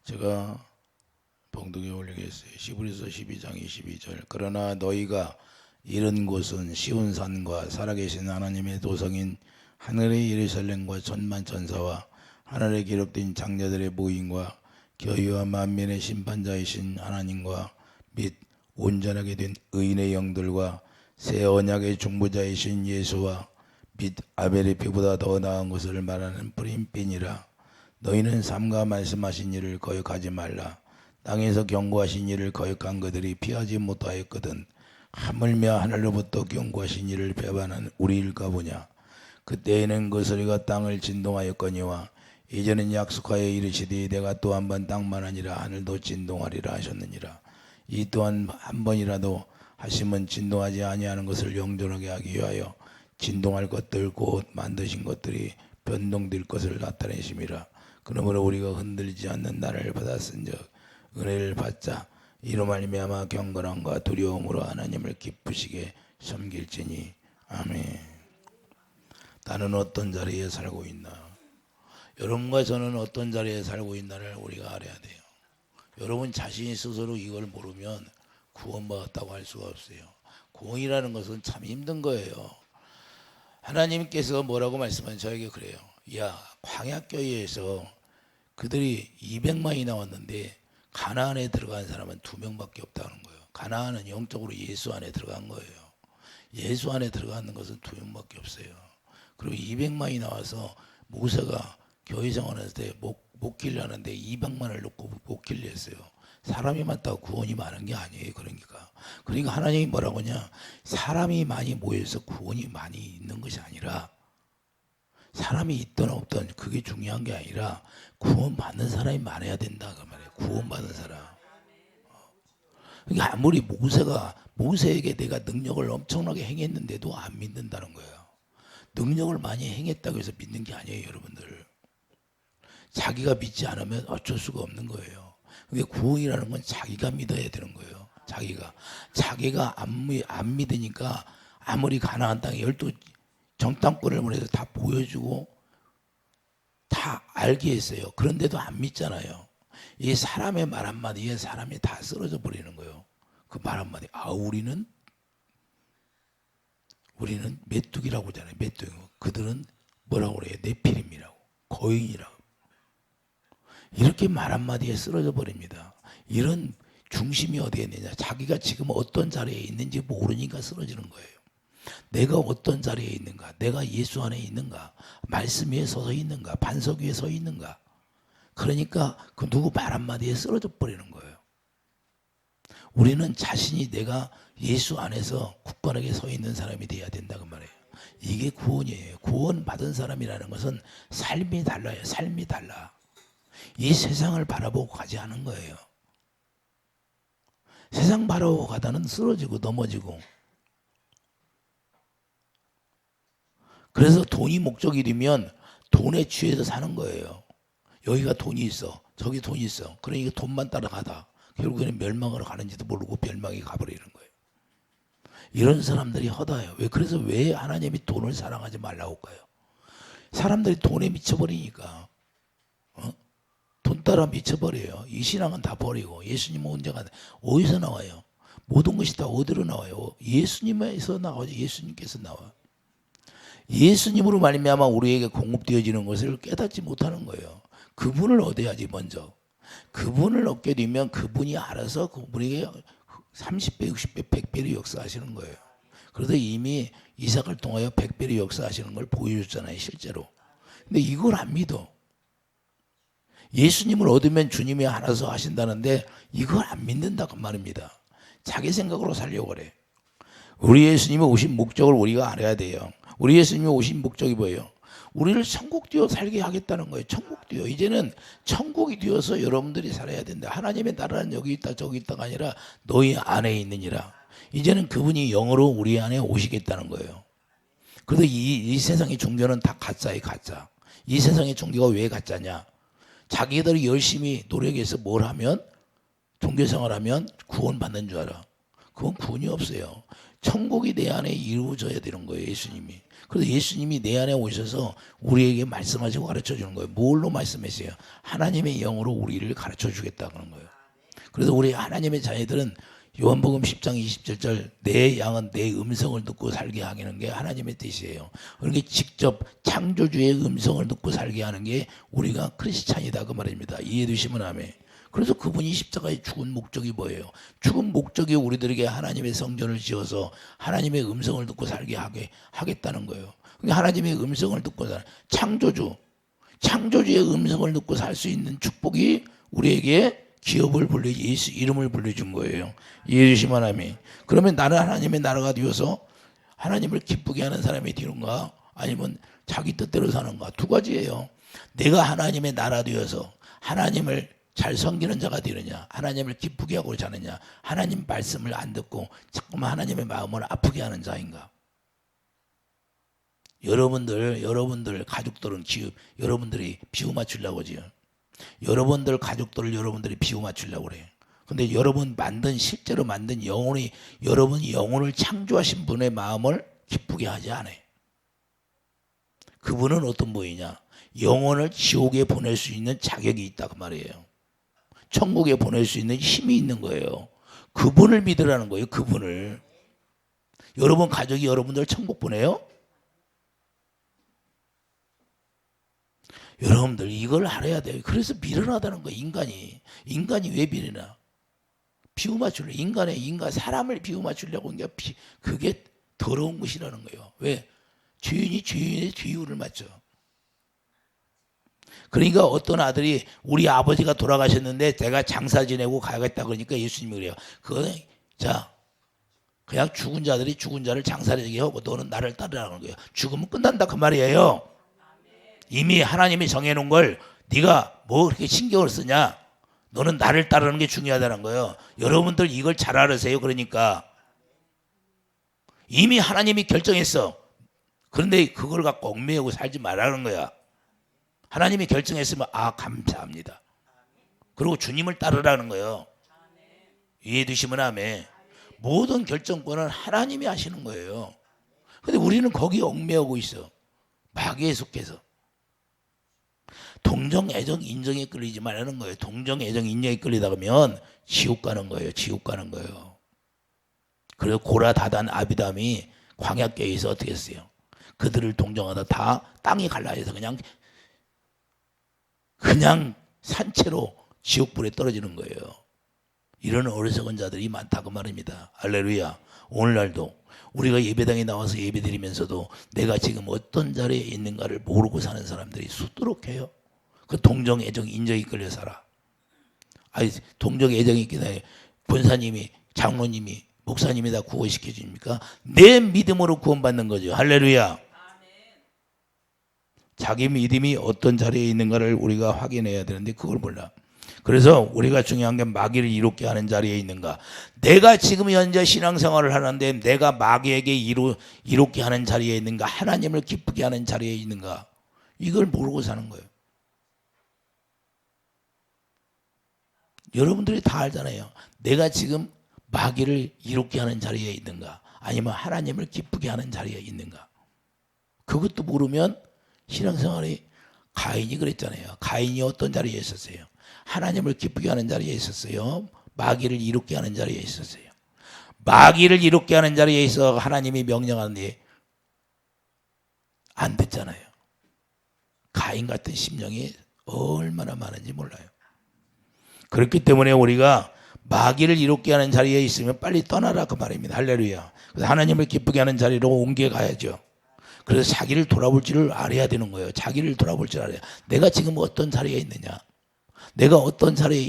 제가 봉독에 올리겠어요. 히브리서 12장 22절. 그러나 너희가 이른 곳은 시온 산과 살아계신 하나님의 도성인 하늘의 예루살렘과 천만 천사와 하늘에 기록된 장자들의 모임과 교회와 만민의 심판자이신 하나님과 및 온전하게 된 의인의 영들과 새 언약의 중보자이신 예수와 및 아벨의 피보다 더 나은 것을 말하는 프림핀이라. 너희는 삼가 말씀하신 일을 거역하지 말라. 땅에서 경고하신 일을 거역한 그들이 피하지 못하였거든. 하물며 하늘로부터 경고하신 일을 배반한 우리일까 보냐. 그때에는 그 소리가 땅을 진동하였거니와 이제는 약속하여 이르시되 내가 또 한 번 땅만 아니라 하늘도 진동하리라 하셨느니라. 이 또한 한 번이라도 하심은 진동하지 아니하는 것을 영존하게 하기 위하여 진동할 것들 곧 만드신 것들이 변동될 것을 나타내심이라. 그러므로 우리가 흔들리지 않는 나라를 받았은즉 은혜를 받자. 이로 말미암아 경건함과 두려움으로 하나님을 기쁘시게 섬길지니. 아멘. 나는 어떤 자리에 살고 있나? 여러분과 저는 어떤 자리에 살고 있나를 우리가 알아야 돼요. 여러분 자신이 스스로 이걸 모르면 구원받았다고 할 수가 없어요. 구원이라는 것은 참 힘든 거예요. 하나님께서 뭐라고 말씀하신 저에게 그래요. 야, 광야교회에서 그들이 200만이 나왔는데 가나안에 들어간 사람은 2명밖에 없다는 거예요. 가나안은 영적으로 예수 안에 들어간 거예요. 예수 안에 들어가는 것은 2명밖에 없어요. 그리고 200만이 나와서 모세가 교회 생활할 때 목기를 하는데 200만을 놓고 목기를 했어요. 사람이 많다고 구원이 많은 게 아니에요. 그러니까 하나님이 뭐라고 하냐, 사람이 많이 모여서 구원이 많이 있는 것이 아니라, 사람이 있든 없든 그게 중요한 게 아니라 구원 받는 사람이 많아야 된다 그 말이에요. 구원 받는 사람. 그러니까 아무리 모세에게 내가 능력을 엄청나게 행했는데도 안 믿는다는 거예요. 능력을 많이 행했다고 해서 믿는 게 아니에요, 여러분들. 자기가 믿지 않으면 어쩔 수가 없는 거예요. 그러니까 구원이라는 건 자기가 믿어야 되는 거예요. 자기가 안 믿으니까 아무리 가나안 땅에 12 정탐꾼을 보내서 다 보여주고 다 알게 했어요. 그런데도 안 믿잖아요. 이 사람의 말 한마디에 사람이 다 쓰러져 버리는 거예요. 그 말 한마디. 우리는 메뚜기라고 하잖아요. 메뚜기. 그들은 뭐라고 그래요? 네피림이라고. 거인이라고. 이렇게 말 한마디에 쓰러져 버립니다. 이런 중심이 어디에 있느냐. 자기가 지금 어떤 자리에 있는지 모르니까 쓰러지는 거예요. 내가 어떤 자리에 있는가? 내가 예수 안에 있는가? 말씀 위에 서서 있는가? 반석 위에 서 있는가? 그러니까 그 누구 말 한마디에 쓰러져 버리는 거예요. 우리는 자신이 내가 예수 안에서 굳건하게 서 있는 사람이 돼야 된다고 말해요. 이게 구원이에요. 구원 받은 사람이라는 것은 삶이 달라요. 삶이 달라. 이 세상을 바라보고 가지 않은 거예요. 세상 바라보고 가다는 쓰러지고 넘어지고. 그래서 돈이 목적이 되면 돈에 취해서 사는 거예요. 여기가 돈이 있어. 저기 돈이 있어. 그러니까 돈만 따라가다 결국에는 멸망으로 가는지도 모르고 멸망이 가버리는 거예요. 이런 사람들이 허다해요. 그래서 왜 하나님이 돈을 사랑하지 말라고 할까요? 사람들이 돈에 미쳐버리니까. 돈 따라 미쳐버려요. 이 신앙은 다 버리고 예수님은 언제가 어디서 나와요? 모든 것이 다 어디로 나와요? 예수님에서 나와요. 예수님께서 나와. 예수님으로 말미암아 우리에게 공급되어지는 것을 깨닫지 못하는 거예요. 그분을 얻어야지 먼저. 그분을 얻게 되면 그분이 알아서 그분에게 30배, 60배, 100배로 역사하시는 거예요. 그래서 이미 이삭을 통하여 100배로 역사하시는 걸 보여줬잖아요, 실제로. 근데 이걸 안 믿어. 예수님을 얻으면 주님이 알아서 하신다는데 이걸 안 믿는다고 말입니다. 자기 생각으로 살려고 그래. 우리 예수님이 오신 목적을 우리가 알아야 돼요. 우리 예수님이 오신 목적이 뭐예요? 우리를 천국 되어 살게 하겠다는 거예요. 천국 되어. 이제는 천국이 되어서 여러분들이 살아야 된다. 하나님의 나라는 여기 있다 저기 있다가 아니라 너희 안에 있느니라. 이제는 그분이 영으로 우리 안에 오시겠다는 거예요. 그래서 이 세상의 종교는 다 가짜예요. 가짜. 이 세상의 종교가 왜 가짜냐? 자기들이 열심히 노력해서 뭘 하면 종교생활하면 구원받는 줄 알아. 그건 구원이 없어요. 천국이 내 안에 이루어져야 되는 거예요. 예수님이. 그래서 예수님이 내 안에 오셔서 우리에게 말씀하시고 가르쳐 주는 거예요. 뭘로 말씀하세요? 하나님의 영으로 우리를 가르쳐 주겠다 그런 거예요. 그래서 우리 하나님의 자녀들은 요한복음 10장 27절 내 양은 내 음성을 듣고 살게 하는 게 하나님의 뜻이에요. 그러니까 직접 창조주의 음성을 듣고 살게 하는 게 우리가 크리스찬이다 그 말입니다. 이해해 주시면 아멘. 그래서 그분이 십자가에 죽은 목적이 뭐예요? 죽은 목적이 우리들에게 하나님의 성전을 지어서 하나님의 음성을 듣고 살게 하겠다는 거예요. 그러니까 하나님의 음성을 듣고 창조주의 음성을 듣고 살 수 있는 축복이 우리에게 기업을 예수 이름을 불려준 거예요. 이해해 주시면 아멘. 그러면 나는 하나님의 나라가 되어서 하나님을 기쁘게 하는 사람이 되는가? 아니면 자기 뜻대로 사는가? 두 가지예요. 내가 하나님의 나라 되어서 하나님을 잘 섬기는 자가 되느냐, 하나님을 기쁘게 하고 자느냐, 하나님 말씀을 안 듣고 자꾸만 하나님의 마음을 아프게 하는 자인가? 여러분들 가족들은 여러분들이 비유 맞추려고 지요. 여러분들 가족들을 여러분들이 비유 맞추려고 그래요. 근데 실제로 만든 여러분 영혼을 창조하신 분의 마음을 기쁘게 하지 않아요. 그분은 어떤 분이냐? 영혼을 지옥에 보낼 수 있는 자격이 있다 그 말이에요. 천국에 보낼 수 있는 힘이 있는 거예요. 그분을 믿으라는 거예요. 그분을. 여러분 가족이 여러분들 천국 보내요? 여러분들 이걸 알아야 돼요. 그래서 미련하다는 거예요. 인간이 왜 미련하? 비유 맞추려. 사람을 비유 맞추려고 하는 게 그게 더러운 것이라는 거예요. 왜? 주인의 비유를 맞춰. 그러니까 어떤 아들이 우리 아버지가 돌아가셨는데 내가 장사 지내고 가야겠다 그러니까 예수님이 그래요. 그냥 죽은 자를 장사를 지게 하고 너는 나를 따르라는 거예요. 죽으면 끝난다 그 말이에요. 이미 하나님이 정해놓은 걸 네가 뭐 그렇게 신경을 쓰냐? 너는 나를 따르는 게 중요하다는 거예요. 여러분들 이걸 잘 알으세요. 그러니까 이미 하나님이 결정했어. 그런데 그걸 갖고 얽매이고 살지 말라는 거야. 하나님이 결정했으면 감사합니다. 그리고 주님을 따르라는 거예요. 이해해 두시면 아멘. 모든 결정권은 하나님이 하시는 거예요. 근데 우리는 거기에 얽매이고 있어. 마귀에 속해서. 동정, 애정, 인정에 끌리지 말라는 거예요. 동정, 애정, 인정에 끌리다 보면 지옥 가는 거예요. 그래서 고라, 다단, 아비담이 광야길에서 어떻게 했어요? 그들을 동정하다 다 땅이 갈라져서 그냥 산채로 지옥불에 떨어지는 거예요. 이런 어리석은 자들이 많다고 말입니다. 할렐루야. 오늘날도 우리가 예배당에 나와서 예배드리면서도 내가 지금 어떤 자리에 있는가를 모르고 사는 사람들이 수두룩해요. 그 동정, 애정, 인정이 끌려 살아. 동정, 애정이 있긴 해. 권사님이, 장로님이, 목사님이 다 구원시켜 줍니까? 내 믿음으로 구원받는 거죠. 할렐루야. 자기 믿음이 어떤 자리에 있는가를 우리가 확인해야 되는데 그걸 몰라. 그래서 우리가 중요한 게 마귀를 이롭게 하는 자리에 있는가. 내가 지금 현재 신앙생활을 하는데 내가 마귀에게 이롭게 하는 자리에 있는가, 하나님을 기쁘게 하는 자리에 있는가, 이걸 모르고 사는 거예요. 여러분들이 다 알잖아요. 내가 지금 마귀를 이롭게 하는 자리에 있는가, 아니면 하나님을 기쁘게 하는 자리에 있는가. 그것도 모르면 신앙생활이, 가인이 그랬잖아요. 가인이 어떤 자리에 있었어요? 하나님을 기쁘게 하는 자리에 있었어요? 마귀를 이롭게 하는 자리에 있었어요? 마귀를 이롭게 하는 자리에 있어 하나님이 명령하는데 안 듣잖아요. 가인 같은 심령이 얼마나 많은지 몰라요. 그렇기 때문에 우리가 마귀를 이롭게 하는 자리에 있으면 빨리 떠나라 그 말입니다. 할렐루야. 그래서 하나님을 기쁘게 하는 자리로 옮겨가야죠. 그래서 자기를 돌아볼 줄을 알아야 되는 거예요. 자기를 돌아볼 줄 알아야. 내가 지금 어떤 자리에 있느냐, 내가 어떤 자리에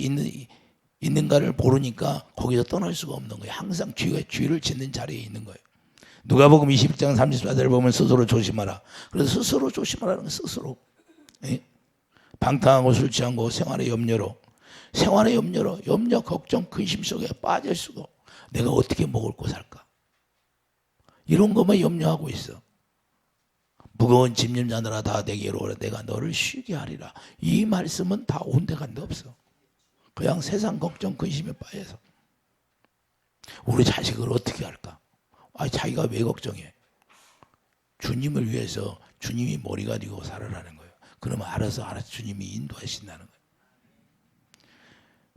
있는가를 모르니까 거기서 떠날 수가 없는 거예요. 항상 죄를 짓는 자리에 있는 거예요. 누가복음 21장 34절을 보면 스스로 조심하라. 그래서 스스로 조심하라는 건 스스로. 예? 방탕하고 술 취하고 생활의 염려, 걱정, 근심 속에 빠질 수가. 내가 어떻게 먹을 거 살까? 이런 것만 염려하고 있어. 무거운 짐진 자들아 다 내게로 오라, 내가 너를 쉬게 하리라. 이 말씀은 다 온데간데 없어. 그냥 세상 걱정 근심에 빠져서. 우리 자식을 어떻게 할까? 자기가 왜 걱정해? 주님을 위해서 주님이 머리가 되고 살아라는 거예요. 그러면 알아서 주님이 인도하신다는 거예요.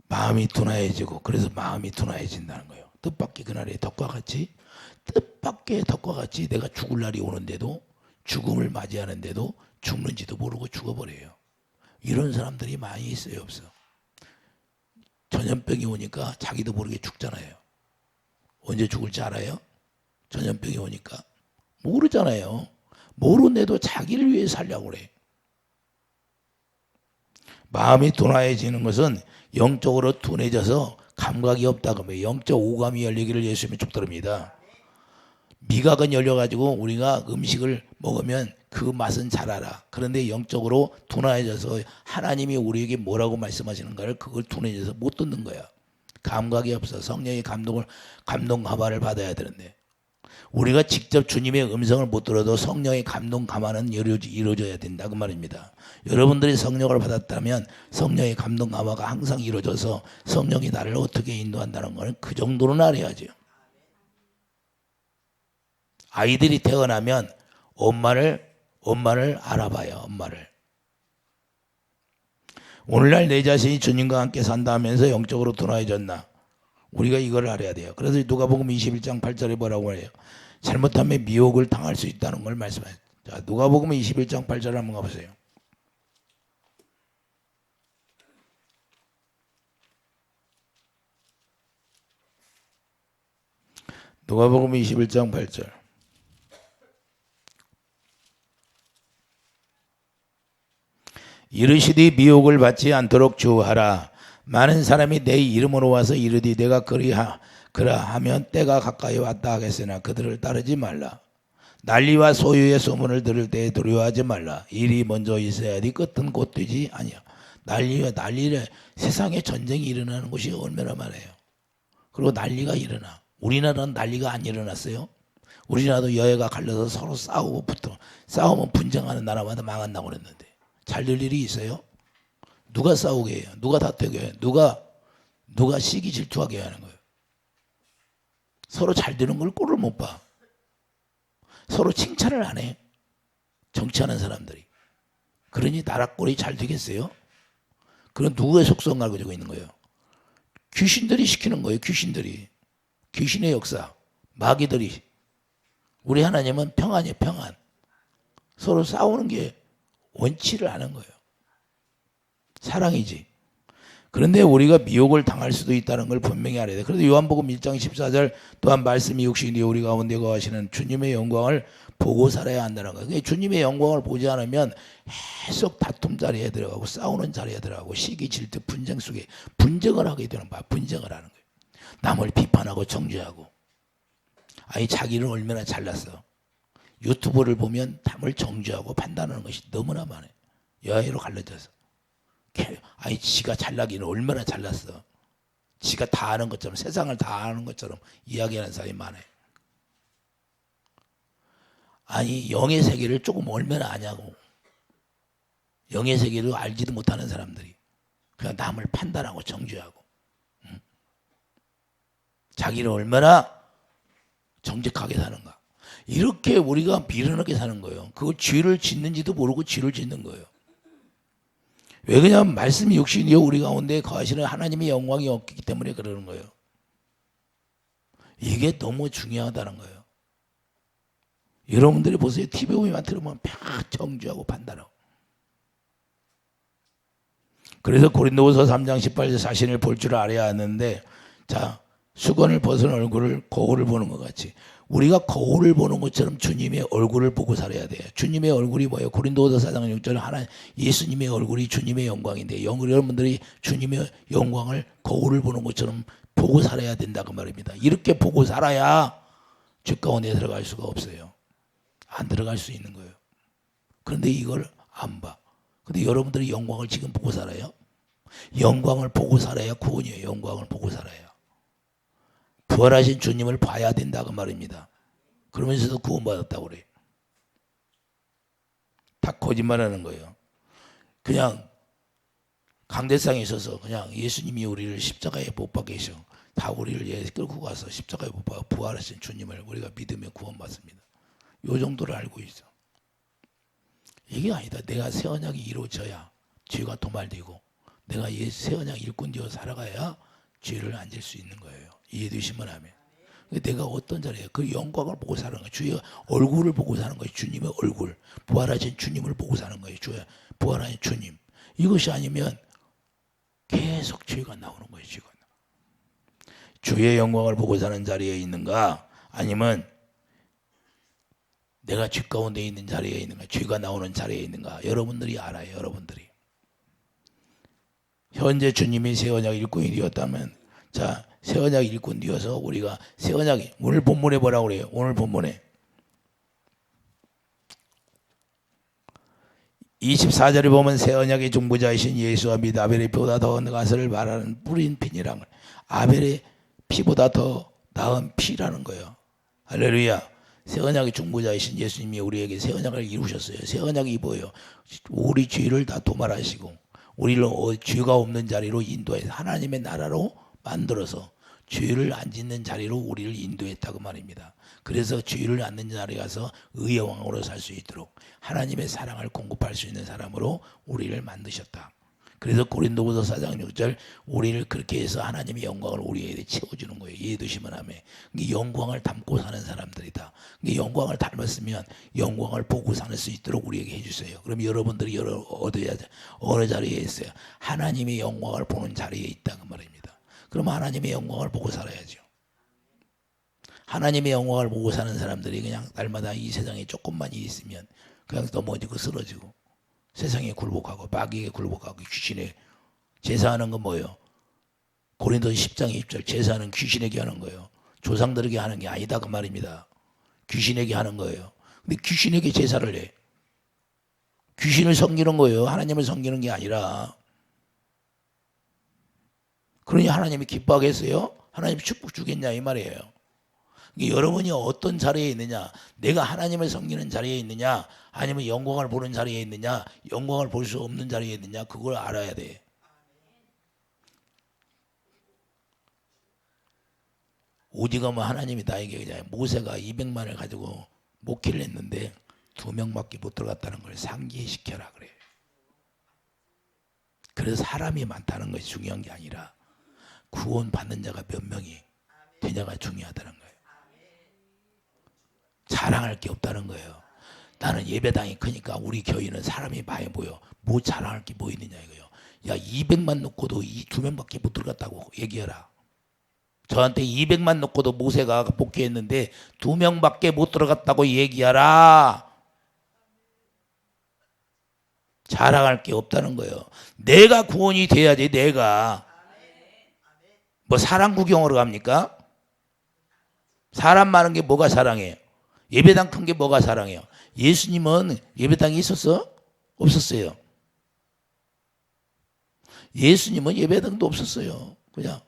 마음이 둔하해지고, 그래서 마음이 둔하해진다는 거예요. 뜻밖의 그날의 덕과 같이, 뜻밖의 덕과 같이 내가 죽을 날이 오는데도, 죽음을 맞이하는데도 죽는지도 모르고 죽어버려요. 이런 사람들이 많이 있어요, 없어? 전염병이 오니까 자기도 모르게 죽잖아요. 언제 죽을지 알아요? 전염병이 오니까 모르잖아요. 모르는데도 자기를 위해 살려고 그래. 마음이 둔하해지는 것은 영적으로 둔해져서 감각이 없다 그러면 영적 오감이 열리기를 예수님이 축도합니다. 미각은 열려가지고 우리가 음식을 먹으면 그 맛은 잘 알아. 그런데 영적으로 둔해져서 하나님이 우리에게 뭐라고 말씀하시는가를 그걸 둔해져서 못 듣는 거야. 감각이 없어. 성령의 감동 감화를 받아야 되는데 우리가 직접 주님의 음성을 못 들어도 성령의 감동 감화는 이루어져야 된다 그 말입니다. 여러분들이 성령을 받았다면 성령의 감동 감화가 항상 이루어져서 성령이 나를 어떻게 인도한다는 걸 그 정도는 알아야죠. 아이들이 태어나면 엄마를 알아봐요. 엄마를. 오늘날 내 자신이 주님과 함께 산다 하면서 영적으로 둔해졌나? 우리가 이걸 알아야 돼요. 그래서 누가복음 21장 8절에 뭐라고 해요? 잘못하면 미혹을 당할 수 있다는 걸 말씀해요. 자, 누가복음 21장 8절 한번 가보세요. 누가복음 21장 8절. 이르시되 미혹을 받지 않도록 주하라. 많은 사람이 내 이름으로 와서 이르되 내가 그러하면 때가 가까이 왔다 하겠으나 그들을 따르지 말라. 난리와 소유의 소문을 들을 때에 두려워하지 말라. 일이 먼저 있어야지 끝은 곧 되지 아니야. 난리를 세상에 전쟁이 일어나는 곳이 얼마나 많아요. 그리고 난리가 일어나. 우리나라는 난리가 안 일어났어요. 우리나라도 여야가 갈려서 서로 싸우고 싸우면 분쟁하는 나라마다 망한다고 그랬는데 잘 될 일이 있어요? 누가 싸우게 해요? 누가 다투게 해요? 누가 시기 질투하게 하는 거예요? 서로 잘 되는 걸 꼴을 못 봐. 서로 칭찬을 안 해. 정치하는 사람들이. 그러니 나라 꼴이 잘 되겠어요? 그건 누구의 속성을 가지고 있는 거예요? 귀신들이 시키는 거예요. 귀신의 역사. 마귀들이. 우리 하나님은 평안이에요. 평안. 서로 싸우는 게 원치를 않은 거예요. 사랑이지. 그런데 우리가 미혹을 당할 수도 있다는 걸 분명히 알아야 돼. 그래서 요한복음 1장 14절 또한 말씀이 육신이 우리 가운데 거하시는 주님의 영광을 보고 살아야 한다는 거예요. 주님의 영광을 보지 않으면 계속 다툼 자리에 들어가고 싸우는 자리에 들어가고 시기 질투 분쟁 속에 분쟁을 하게 되는 거야. 분쟁을 하는 거예요. 남을 비판하고 정죄하고. 아니 자기는 얼마나 잘났어. 유튜브를 보면 남을 정죄하고 판단하는 것이 너무나 많아요. 여야로 갈라져서. 아니 지가 잘나기는 얼마나 잘났어. 지가 다 아는 것처럼 세상을 다 아는 것처럼 이야기하는 사람이 많아요. 아니 영의 세계를 조금 얼마나 아냐고. 영의 세계를 알지도 못하는 사람들이 그냥 남을 판단하고 정죄하고 자기를 얼마나 정직하게 사는가. 이렇게 우리가 미련하게 사는 거예요. 그거 죄를 짓는지도 모르고 죄를 짓는 거예요. 왜 그러냐면 말씀이 육신이요 우리 가운데 거하시는 하나님의 영광이 없기 때문에 그러는 거예요. 이게 너무 중요하다는 거예요. 여러분들이 보세요. TV 보면 들으면 막 정죄하고 판단하고. 그래서 고린도후서 3장 18절 자신을 볼 줄 알아야 하는데 자 수건을 벗은 얼굴을 거울을 보는 것 같이 우리가 거울을 보는 것처럼 주님의 얼굴을 보고 살아야 돼요. 주님의 얼굴이 뭐예요? 고린도후서 4장 6절 하나님 예수님의 얼굴이 주님의 영광인데 여러분들이 주님의 영광을 거울을 보는 것처럼 보고 살아야 된다 그 말입니다. 이렇게 보고 살아야 주 가운데 들어갈 수가 없어요. 안 들어갈 수 있는 거예요. 그런데 이걸 안 봐. 근데 여러분들이 영광을 지금 보고 살아요? 영광을 보고 살아야 구원이에요. 영광을 보고 살아야. 부활하신 주님을 봐야 된다 그 말입니다. 그러면서도 구원받았다고 그래요. 다 거짓말하는 거예요. 그냥 강대상에 있어서 그냥 예수님이 우리를 십자가에 못 박게 계셔. 다 우리를 끌고 가서 십자가에 못 박아 부활하신 주님을 우리가 믿으면 구원받습니다. 요 정도를 알고 있어. 이게 아니다. 내가 새 언약이 이루어져야 죄가 도말되고 내가 새 언약 일꾼 되어 살아가야 죄를 안 질 수 있는 거예요. 이해되시면 아멘. 내가 어떤 자리에 그 영광을 보고 사는 거예요. 주의 얼굴을 보고 사는 거예요. 주님의 얼굴. 부활하신 주님을 보고 사는 거예요. 주의 부활하신 주님. 이것이 아니면 계속 죄가 나오는 거예요. 죄가. 주의 영광을 보고 사는 자리에 있는가? 아니면 내가 죄 가운데 있는 자리에 있는가? 죄가 나오는 자리에 있는가? 여러분들이 알아요. 여러분들이. 현재 주님이 새 언약 일꾼이 되었다면, 자, 새 언약 일꾼 되어서 우리가 새 언약이 오늘 본문에 뭐라고 그래요? 오늘 본문에 24절에 보면 새 언약의 중보자이신 예수와 및 아벨의 피보다 더 나은 말하는 뿌린 피니랑 아벨의 피보다 더 나은 피라는 거예요. 할렐루야. 새 언약의 중보자이신 예수님이 우리에게 새 언약을 이루셨어요. 새 언약이 뭐예요? 우리 죄를 다 도말하시고 우리를 죄가 없는 자리로 인도해서 하나님의 나라로 만들어서 죄를 안 짓는 자리로 우리를 인도했다고 말입니다. 그래서 죄를 안 짓는 자리에 가서 의의 왕으로 살 수 있도록 하나님의 사랑을 공급할 수 있는 사람으로 우리를 만드셨다. 그래서 고린도후서 4장 6절 우리를 그렇게 해서 하나님의 영광을 우리에게 채워주는 거예요. 이해되시면 하면 영광을 담고 사는 사람들이다. 영광을 닮았으면 영광을 보고 살 수 있도록 우리에게 해주세요. 그럼 여러분들이 어느 자리에 있어요? 하나님의 영광을 보는 자리에 있다는 말입니다. 그럼 하나님의 영광을 보고 살아야죠. 하나님의 영광을 보고 사는 사람들이 그냥 날마다 이 세상에 조금만 일이 있으면 그냥 넘어지고 쓰러지고 세상에 굴복하고 마귀에 굴복하고 귀신에 제사하는 건 뭐예요? 고린도서 10장 20절 제사는 귀신에게 하는 거예요. 조상들에게 하는 게 아니다 그 말입니다. 귀신에게 하는 거예요. 근데 귀신에게 제사를 해. 귀신을 섬기는 거예요. 하나님을 섬기는 게 아니라. 그러니 하나님이 기뻐하겠어요? 하나님 축복 주겠냐 이 말이에요. 여러분이 어떤 자리에 있느냐, 내가 하나님을 섬기는 자리에 있느냐, 아니면 영광을 보는 자리에 있느냐, 영광을 볼 수 없는 자리에 있느냐, 그걸 알아야 돼. 오직 하면 하나님이 나에게 그냥 모세가 200만을 가지고 목회를 했는데 2명밖에 못 들어갔다는 걸 상기시켜라 그래요. 그래서 사람이 많다는 것이 중요한 게 아니라 구원 받는 자가 몇 명이 되냐가 중요하다는 거예요. 자랑할 게 없다는 거예요. 나는 예배당이 크니까 우리 교회는 사람이 많이 모여. 뭐 자랑할 게 뭐 있느냐 이거요. 야 200만 놓고도 이 2명밖에 못 들어갔다고 얘기해라. 저한테 200만 놓고도 모세가 목회했는데 2명밖에 못 들어갔다고 얘기하라. 자랑할 게 없다는 거예요. 내가 구원이 돼야지. 내가 뭐 사람 구경으로 갑니까? 사람 많은 게 뭐가 사랑해요? 예배당 큰 게 뭐가 사랑해요? 예수님은 예배당이 있었어? 없었어요. 예수님은 예배당도 없었어요. 그냥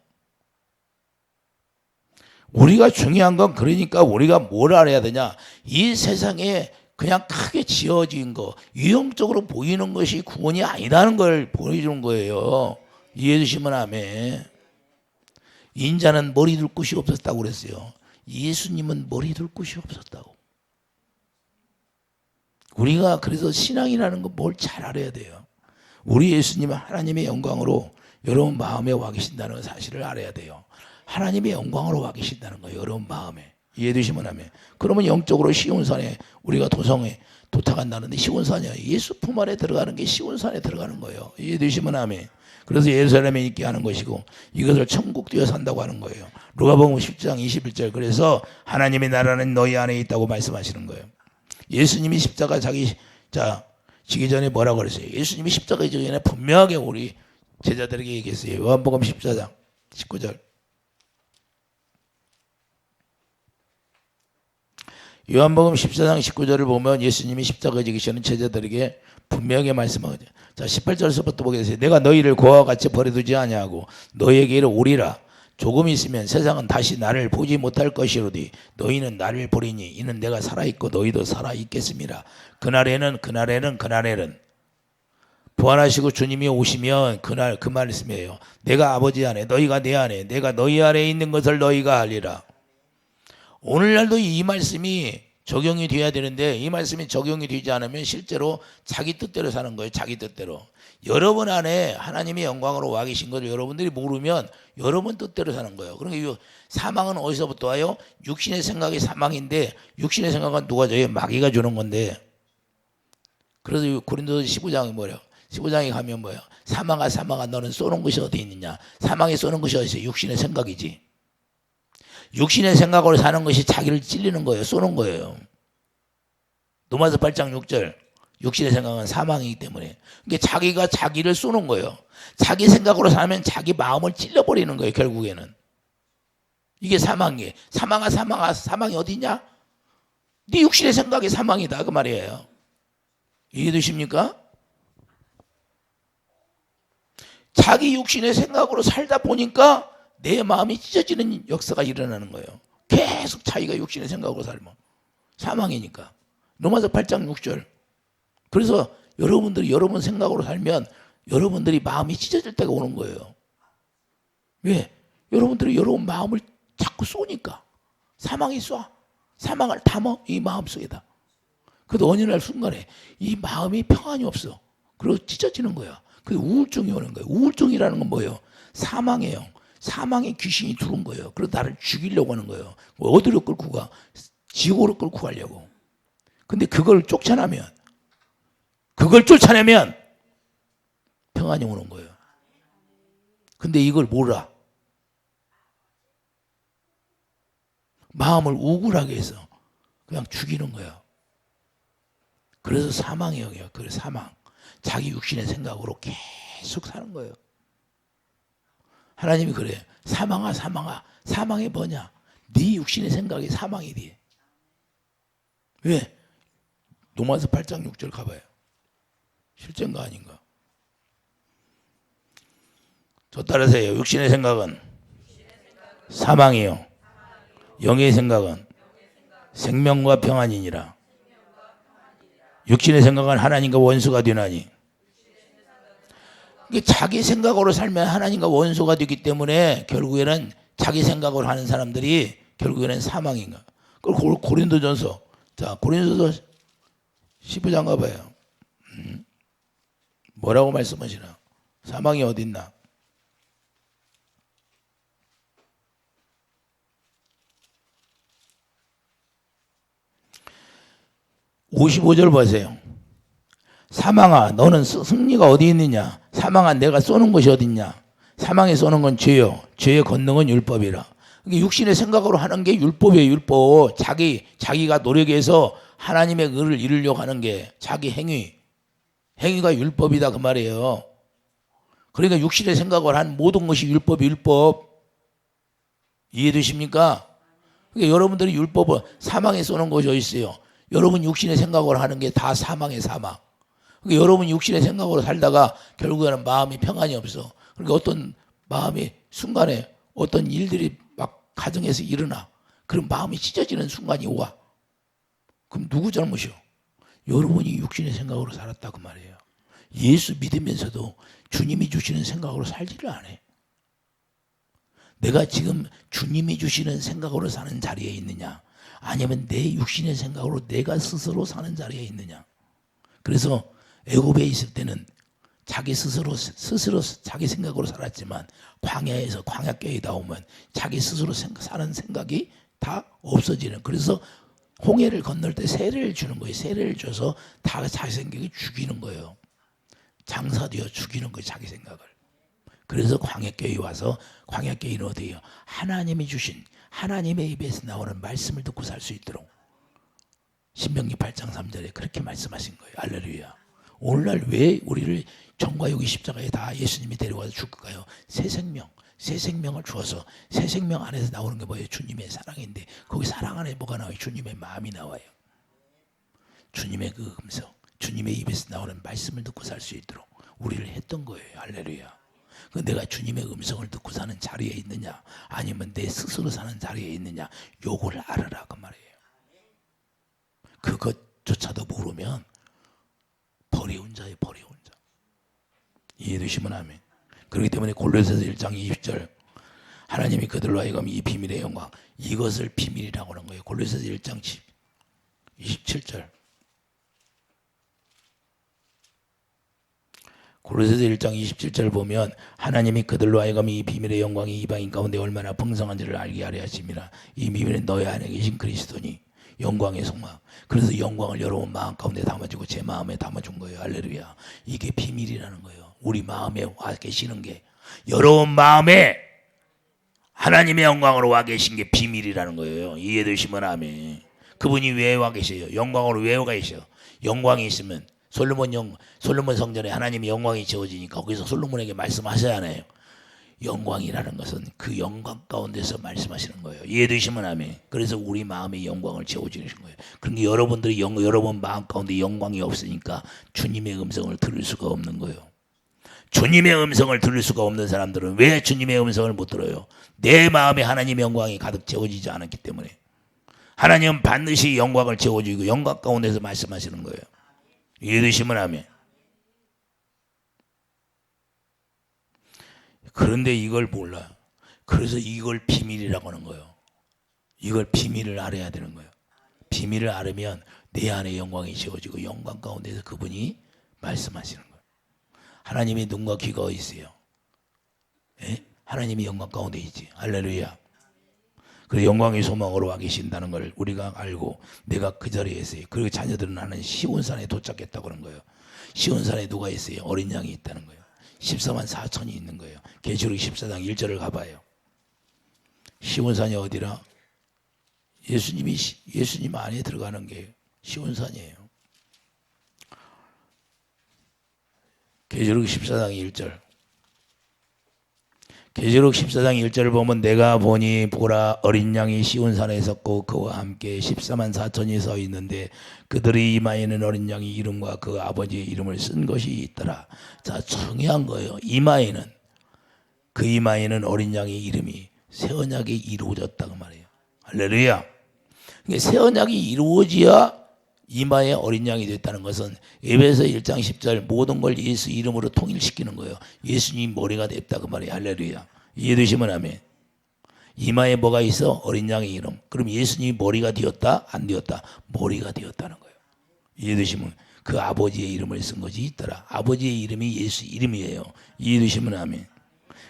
우리가 중요한 건 그러니까 우리가 뭘 알아야 되냐? 이 세상에 그냥 크게 지어진 거, 유형적으로 보이는 것이 구원이 아니라는 걸 보여주는 거예요. 이해해 주시면 아멘. 인자는 머리 둘 곳이 없었다고 그랬어요. 예수님은 머리 둘 곳이 없었다고. 우리가 그래서 신앙이라는 거 뭘 잘 알아야 돼요. 우리 예수님은 하나님의 영광으로 여러분 마음에 와 계신다는 사실을 알아야 돼요. 하나님의 영광으로 와 계신다는 거예요. 여러분 마음에. 이해되시면 하면. 그러면 영적으로 시온산에 우리가 도성에 도착한다는데 시온산이야. 예수 품 안에 들어가는 게 시온산에 들어가는 거예요. 이해되시면 하면. 그래서 예루살렘에 있게 하는 것이고 이것을 천국 되어 산다고 하는 거예요. 누가복음 10장 21절 그래서 하나님의 나라는 너희 안에 있다고 말씀하시는 거예요. 예수님이 십자가 지기 전에 뭐라고 그랬어요? 예수님이 십자가 지기 전에 분명하게 우리 제자들에게 얘기했어요. 요한복음 14장 19절 요한복음 14장 19절을 보면 예수님이 십자가 지기 전에 제자들에게 분명하게 말씀하거든요. 자 18절에서부터 보겠습니다. 내가 너희를 고아와 같이 버려두지 아니하고 너희에게 오리라. 조금 있으면 세상은 다시 나를 보지 못할 것이로되 너희는 나를 보리니 이는 내가 살아있고 너희도 살아있겠습니다. 그날에는 부활하시고 주님이 오시면 그날 그 말씀이에요. 내가 아버지 안에 너희가 내 안에 내가 너희 안에 있는 것을 너희가 알리라. 오늘날도 이 말씀이 적용이 돼야 되는데 이 말씀이 적용이 되지 않으면 실제로 자기 뜻대로 사는 거예요. 자기 뜻대로. 여러분 안에 하나님의 영광으로 와 계신 것을 여러분들이 모르면 여러분 뜻대로 사는 거예요. 그러니까 이 사망은 어디서부터 와요? 육신의 생각이 사망인데 육신의 생각은 누가 줘요? 마귀가 주는 건데. 그래서 고린도서 15장이 뭐래요? 15장에 가면 뭐예요? 사망아 사망아 너는 쏘는 것이 어디 있느냐? 사망이 쏘는 것이 어디 있어요? 육신의 생각이지. 육신의 생각으로 사는 것이 자기를 찔리는 거예요. 쏘는 거예요. 로마서 8장 6절. 육신의 생각은 사망이기 때문에. 그러니까 자기가 자기를 쏘는 거예요. 자기 생각으로 살면 자기 마음을 찔러버리는 거예요. 결국에는. 이게 사망이에요. 사망아 사망아 사망이 어디냐? 네 육신의 생각이 사망이다 그 말이에요. 이해되십니까? 자기 육신의 생각으로 살다 보니까 내 마음이 찢어지는 역사가 일어나는 거예요. 계속 자기가 육신의 생각으로 살면 사망이니까. 로마서 8장 6절. 그래서 여러분들이 여러분 생각으로 살면 여러분들이 마음이 찢어질 때가 오는 거예요. 왜? 여러분들이 여러분 마음을 자꾸 쏘니까 사망이 쏴. 사망을 담아 이 마음속에다. 그래도 어느 날 순간에 이 마음이 평안이 없어. 그리고 찢어지는 거야. 그래서 우울증이 오는 거예요. 우울증이라는 건 뭐예요? 사망이에요. 사망의 귀신이 들어온 거예요. 그래서 나를 죽이려고 하는 거예요. 어디로 끌고 가? 지옥으로 끌고 가려고. 근데 그걸 쫓아내면 평안이 오는 거예요. 근데 이걸 몰라. 마음을 우울하게 해서 그냥 죽이는 거야. 그래서 사망의 영이에요. 그래서 사망. 자기 육신의 생각으로 계속 사는 거예요. 하나님이 그래요. 사망아 사망아. 사망이 뭐냐? 네 육신의 생각이 사망이 돼. 왜? 로마서 8장 6절 가봐요. 실제인가 아닌가? 저 따라서요. 육신의 생각은 사망이요. 영의 생각은 생명과 평안이니라. 육신의 생각은 하나님과 원수가 되나니. 자기 생각으로 살면 하나님과 원수가 되기 때문에 결국에는 자기 생각으로 하는 사람들이 결국에는 사망인가. 그리고 고린도전서. 자, 고린도전서 15장 가봐요. 뭐라고 말씀하시나? 사망이 어딨나? 55절 보세요. 사망아 너는 승리가 어디 있느냐? 사망아 내가 쏘는 것이 어디 있냐? 사망에 쏘는 건 죄요. 죄의 권능은 율법이라. 육신의 생각으로 하는 게 율법이에요. 율법. 자기가 노력해서 하나님의 의를 이루려고 하는 게 자기 행위가 율법이다 그 말이에요. 그러니까 육신의 생각으로 한 모든 것이 율법. 이해되십니까? 그러니까 여러분들이 율법을 사망에 쏘는 것이 어디 있어요? 여러분 육신의 생각으로 하는 게 다 사망의 사망. 그러니까 여러분 육신의 생각으로 살다가 결국에는 마음이 평안이 없어. 그러니까 어떤 마음이 순간에 어떤 일들이 막 가정에서 일어나. 그럼 마음이 찢어지는 순간이 와. 그럼 누구 잘못이요? 여러분이 육신의 생각으로 살았다 그 말이에요. 예수 믿으면서도 주님이 주시는 생각으로 살지를 않아요. 내가 지금 주님이 주시는 생각으로 사는 자리에 있느냐? 아니면 내 육신의 생각으로 내가 스스로 사는 자리에 있느냐? 그래서 애굽에 있을 때는 자기 스스로 자기 생각으로 살았지만 광야에서 광야교회에 나오면 자기 스스로 사는 생각이 다 없어지는. 그래서 홍해를 건널 때 세례를 주는 거예요. 세례를 줘서 다 자기 생각이 죽이는 거예요. 장사되어 죽이는 거예요. 자기 생각을. 그래서 광야교회에 와서 광야교회는 어디예요? 하나님이 주신 하나님의 입에서 나오는 말씀을 듣고 살 수 있도록 신명기 8장 3절에 그렇게 말씀하신 거예요. 할렐루야. 오늘날 왜 우리를 정과 육의 십자가에 다 예수님이 데려와서 죽을까요? 새 생명을 주어서 새 생명 안에서 나오는 게 뭐예요? 주님의 사랑인데 거기 사랑 안에 뭐가 나와요? 주님의 마음이 나와요. 주님의 그 음성, 주님의 입에서 나오는 말씀을 듣고 살 수 있도록 우리를 했던 거예요. 할렐루야. 내가 주님의 음성을 듣고 사는 자리에 있느냐 아니면 내 스스로 사는 자리에 있느냐 요걸 알아라 그 말이에요. 그것조차도 모르면 버려운 자예요. 버려운 자. 이해되시면 아멘. 그렇기 때문에 골로새서 1장 20절 하나님이 그들로 하여금 이 비밀의 영광, 이것을 비밀이라고 하는 거예요. 골로새서 1장 27절. 골로새서 1장 27절 보면 하나님이 그들로 하여금 이 비밀의 영광이 이방인 가운데 얼마나 풍성한지를 알게 하려 하심이라. 이 비밀은 너희 안에 계신 그리스도니 영광의 속마. 그래서 영광을 여러분 마음 가운데 담아주고 제 마음에 담아준 거예요. 할렐루야. 이게 비밀이라는 거예요. 우리 마음에 와 계시는 게, 여러분 마음에 하나님의 영광으로 와 계신 게 비밀이라는 거예요. 이해되시면 아멘. 그분이 왜 와 계세요? 영광으로 왜 와 계셔? 영광이 있으면 솔로몬 성전에 하나님의 영광이 채워지니까 거기서 솔로몬에게 말씀하셔야 하나요? 영광이라는 것은 그 영광 가운데서 말씀하시는 거예요. 이해되시면 아멘. 그래서 우리 마음의 영광을 채워주는 거예요. 그런데 여러분들이 여러분 마음 가운데 영광이 없으니까 주님의 음성을 들을 수가 없는 거예요. 주님의 음성을 들을 수가 없는 사람들은 왜 주님의 음성을 못 들어요? 내 마음에 하나님의 영광이 가득 채워지지 않았기 때문에. 하나님은 반드시 영광을 채워주고 영광 가운데서 말씀하시는 거예요. 이해되시면 아멘. 그런데 이걸 몰라요. 그래서 이걸 비밀이라고 하는 거예요. 이걸 비밀을 알아야 되는 거예요. 비밀을 알으면 내 안에 영광이 채워지고 영광 가운데서 그분이 말씀하시는 거예요. 하나님의 눈과 귀가 어디 있어요? 예? 하나님이 영광 가운데 있지. 할렐루야. 그래서 영광의 소망으로 와 계신다는 걸 우리가 알고 내가 그 자리에 있어요. 그리고 자녀들은 나는 시온산에 도착했다고 그런 거예요. 시온산에 누가 있어요? 어린 양이 있다는 거예요. 14만 4천이 있는 거예요. 계시록 14장 1절을 가봐요. 시온산이 어디라? 예수님 안에 들어가는 게 시온산이에요. 계시록 14장 1절. 계시록 14장 1절을 보면 내가 보니 보라 어린 양이 시온산에 섰고 그와 함께 14만 4천이 서 있는데 그들의 이마에는 어린 양의 이름과 그 아버지의 이름을 쓴 것이 있더라. 자, 중요한 거예요. 그 이마에는 어린 양의 이름이 새 언약이 이루어졌다고 말해요. 할렐루야. 그러니까 새 언약이 이루어져야 이마에 어린 양이 됐다는 것은 에베소 1장 10절 모든 걸 예수 이름으로 통일시키는 거예요. 예수님 머리가 됐다고 말이에요. 할렐루야. 이해되시면 아멘. 이마에 뭐가 있어? 어린 양의 이름. 그럼 예수님이 머리가 되었다? 안 되었다? 머리가 되었다는 거예요. 이해되시면 그 아버지의 이름을 쓴 것이 있더라. 아버지의 이름이 예수 이름이에요. 이해되시면 아멘.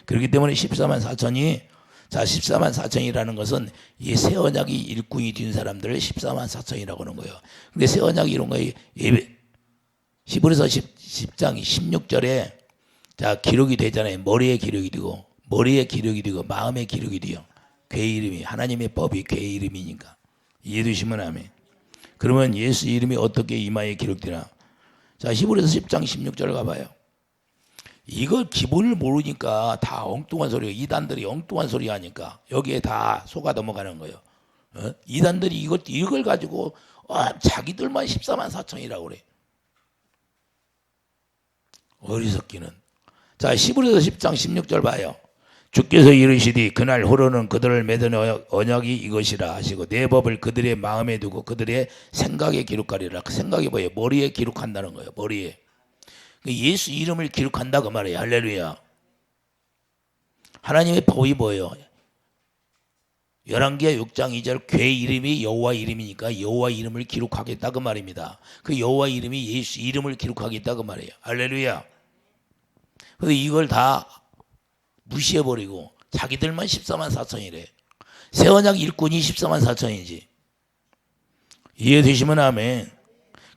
그렇기 때문에 14만 4천이 자, 14만 4천이라는 것은 이 새 언약이 일꾼이 된 사람들을 14만 4천이라고 하는 거예요. 근데 새 언약이 이런 거예요. 히브리서 10장 16절에 자, 기록이 되잖아요. 머리에 기록이 되고 마음에 기록이 돼요. 괴 이름이 하나님의 법이 괴 이름이니까. 이해되시면 아멘. 그러면 예수 이름이 어떻게 이마에 기록되나? 자, 히브리서 10장 16절 가봐요. 이걸 기본을 모르니까 다 엉뚱한 소리예요. 이단들이 엉뚱한 소리 하니까 여기에 다 속아 넘어가는 거예요. 이단들이 이걸 가지고 자기들만 14만 4천이라고 그래. 어리석기는. 자, 히브리서 10장 16절 봐요. 주께서 이르시되 그날 후로는 그들을 맺은 언약이 이것이라 하시고 내 법을 그들의 마음에 두고 그들의 생각에 기록하리라. 그 생각이 뭐예요? 머리에 기록한다는 거예요. 머리에. 예수 이름을 기록한다고 말해요. 할렐루야. 하나님의 법이 뭐예요? 열왕기하 6장 2절 괴 이름이 여호와 이름이니까 여호와 이름을 기록하겠다고 말입니다. 그 여호와 이름이 예수 이름을 기록하겠다고 말해요. 할렐루야. 그래서 이걸 다 무시해버리고 자기들만 14만 4천이래. 새 언약 일꾼이 14만 4천이지. 이해되시면 아멘.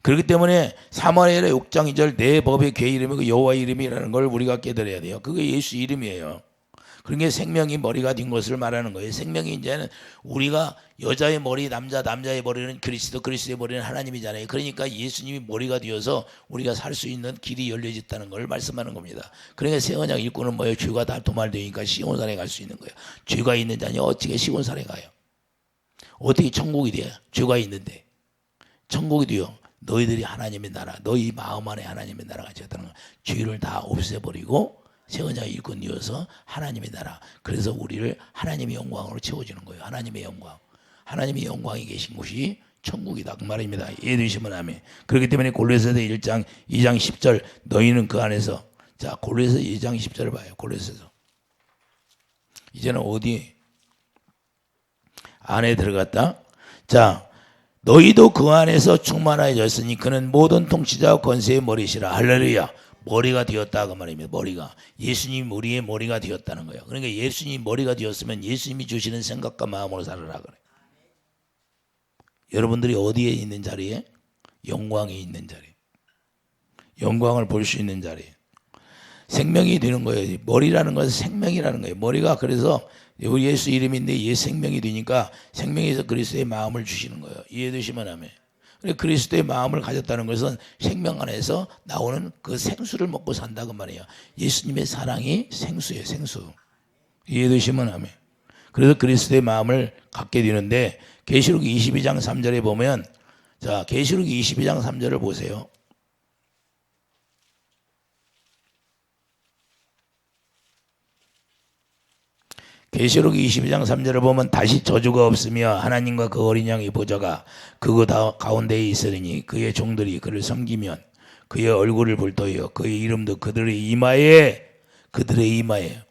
그렇기 때문에 사무엘하 6장 2절 내 법의 괴 이름이 그 여호와 이름이라는 걸 우리가 깨달아야 돼요. 그게 예수 이름이에요. 그러니까 생명이 머리가 된 것을 말하는 거예요. 생명이 이제는 우리가 여자의 머리, 남자의 머리는 그리스도의 머리는 하나님이잖아요. 그러니까 예수님이 머리가 되어서 우리가 살 수 있는 길이 열려졌다는 걸 말씀하는 겁니다. 그러니까 새 언약 일꾼은 뭐예요? 죄가 다 도말되니까 시온산에 갈 수 있는 거예요. 죄가 있는 자니 어떻게 시온산에 가요? 어떻게 천국이 돼요? 죄가 있는데 천국이 돼요. 너희들이 하나님의 나라, 너희 마음 안에 하나님의 나라가 되었다는 거예요. 죄를 다 없애버리고 새 언약 일꾼이어서 하나님의 나라. 그래서 우리를 하나님의 영광으로 채워주는 거예요. 하나님의 영광. 하나님의 영광이 계신 곳이 천국이다 그 말입니다. 이해되시면 아멘. 그렇기 때문에 골로새서 1장 2장 10절 너희는 그 안에서 자, 골로새 2장 10절을 봐요. 골로새서. 이제는 어디 안에 들어갔다. 자, 너희도 그 안에서 충만하여졌으니 그는 모든 통치자와 권세의 머리시라. 할렐루야. 머리가 되었다 그 말입니다. 머리가. 예수님이 우리의 머리가 되었다는 거예요. 그러니까 예수님이 머리가 되었으면 예수님이 주시는 생각과 마음으로 살아라 그래. 여러분들이 어디에 있는 자리에? 영광에 있는 자리. 영광을 볼 수 있는 자리. 생명이 되는 거예요. 머리라는 것은 생명이라는 거예요. 머리가 그래서 우리 예수 이름인데 예수 생명이 되니까 생명에서 그리스도의 마음을 주시는 거예요. 이해되시면 아멘. 그리스도의 마음을 가졌다는 것은 생명 안에서 나오는 그 생수를 먹고 산다 그 말이에요. 예수님의 사랑이 생수예요. 생수. 이해되시면 아멘. 그래서 그리스도의 마음을 갖게 되는데 계시록 22장 3절에 보면 자, 계시록 22장 3절을 보세요. 계시록 22장 3절을 보면 다시 저주가 없으며 하나님과 그 어린 양의 보좌가 그거 가운데에 있으리니 그의 종들이 그를 섬기면 그의 얼굴을 볼 터이요 그의 이름도 그들의 이마에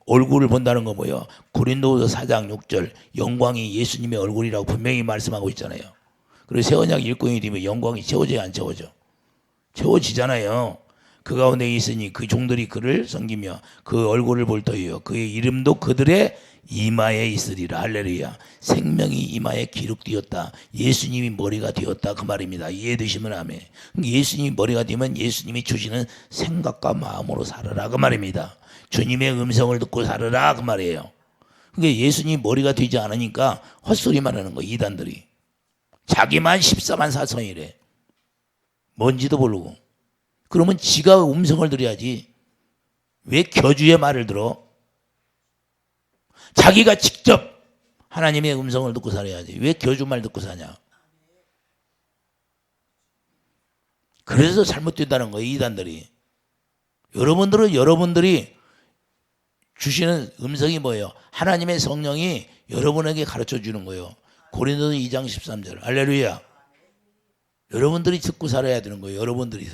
얼굴을 본다는 거 뭐예요? 고린도후서 4장 6절 영광이 예수님의 얼굴이라고 분명히 말씀하고 있잖아요. 그리고 새 언약 일꾼이 되면 영광이 채워져야 안 채워져? 채워지잖아요. 그 가운데 있으니 그 종들이 그를 섬기며 그 얼굴을 볼 터이요 그의 이름도 그들의 이마에 있으리라. 할렐루야. 생명이 이마에 기록되었다. 예수님이 머리가 되었다 그 말입니다. 이해되시면 아멘. 예수님이 머리가 되면 예수님이 주시는 생각과 마음으로 살아라 그 말입니다. 주님의 음성을 듣고 살아라 그 말이에요. 그러니까 예수님이 머리가 되지 않으니까 헛소리만 하는 거예요. 이단들이. 자기만 14만 4천이래. 뭔지도 모르고. 그러면 지가 음성을 들어야지. 왜 교주의 말을 들어? 자기가 직접 하나님의 음성을 듣고 살아야지. 왜 교주 말 듣고 사냐? 그래서 잘못된다는 거예요. 이단들이. 여러분들이 주시는 음성이 뭐예요? 하나님의 성령이 여러분에게 가르쳐 주는 거예요. 고린도서 2장 13절. 할렐루야. 여러분들이 듣고 살아야 되는 거예요. 여러분들이.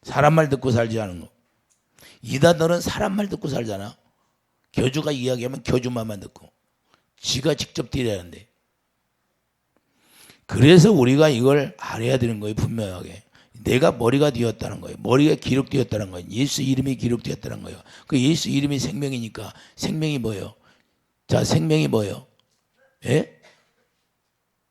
사람 말 듣고 살지 않은 거. 이단들은 사람 말 듣고 살잖아. 교주가 이야기하면 교주 말만 듣고 지가 직접 드려야하는데. 그래서 우리가 이걸 알아야 되는 거예요. 분명하게. 내가 머리가 되었다는 거예요. 머리가 기록되었다는 거예요. 예수 이름이 기록되었다는 거예요. 그 예수 이름이 생명이니까 생명이 뭐예요? 자, 생명이 뭐예요? 예?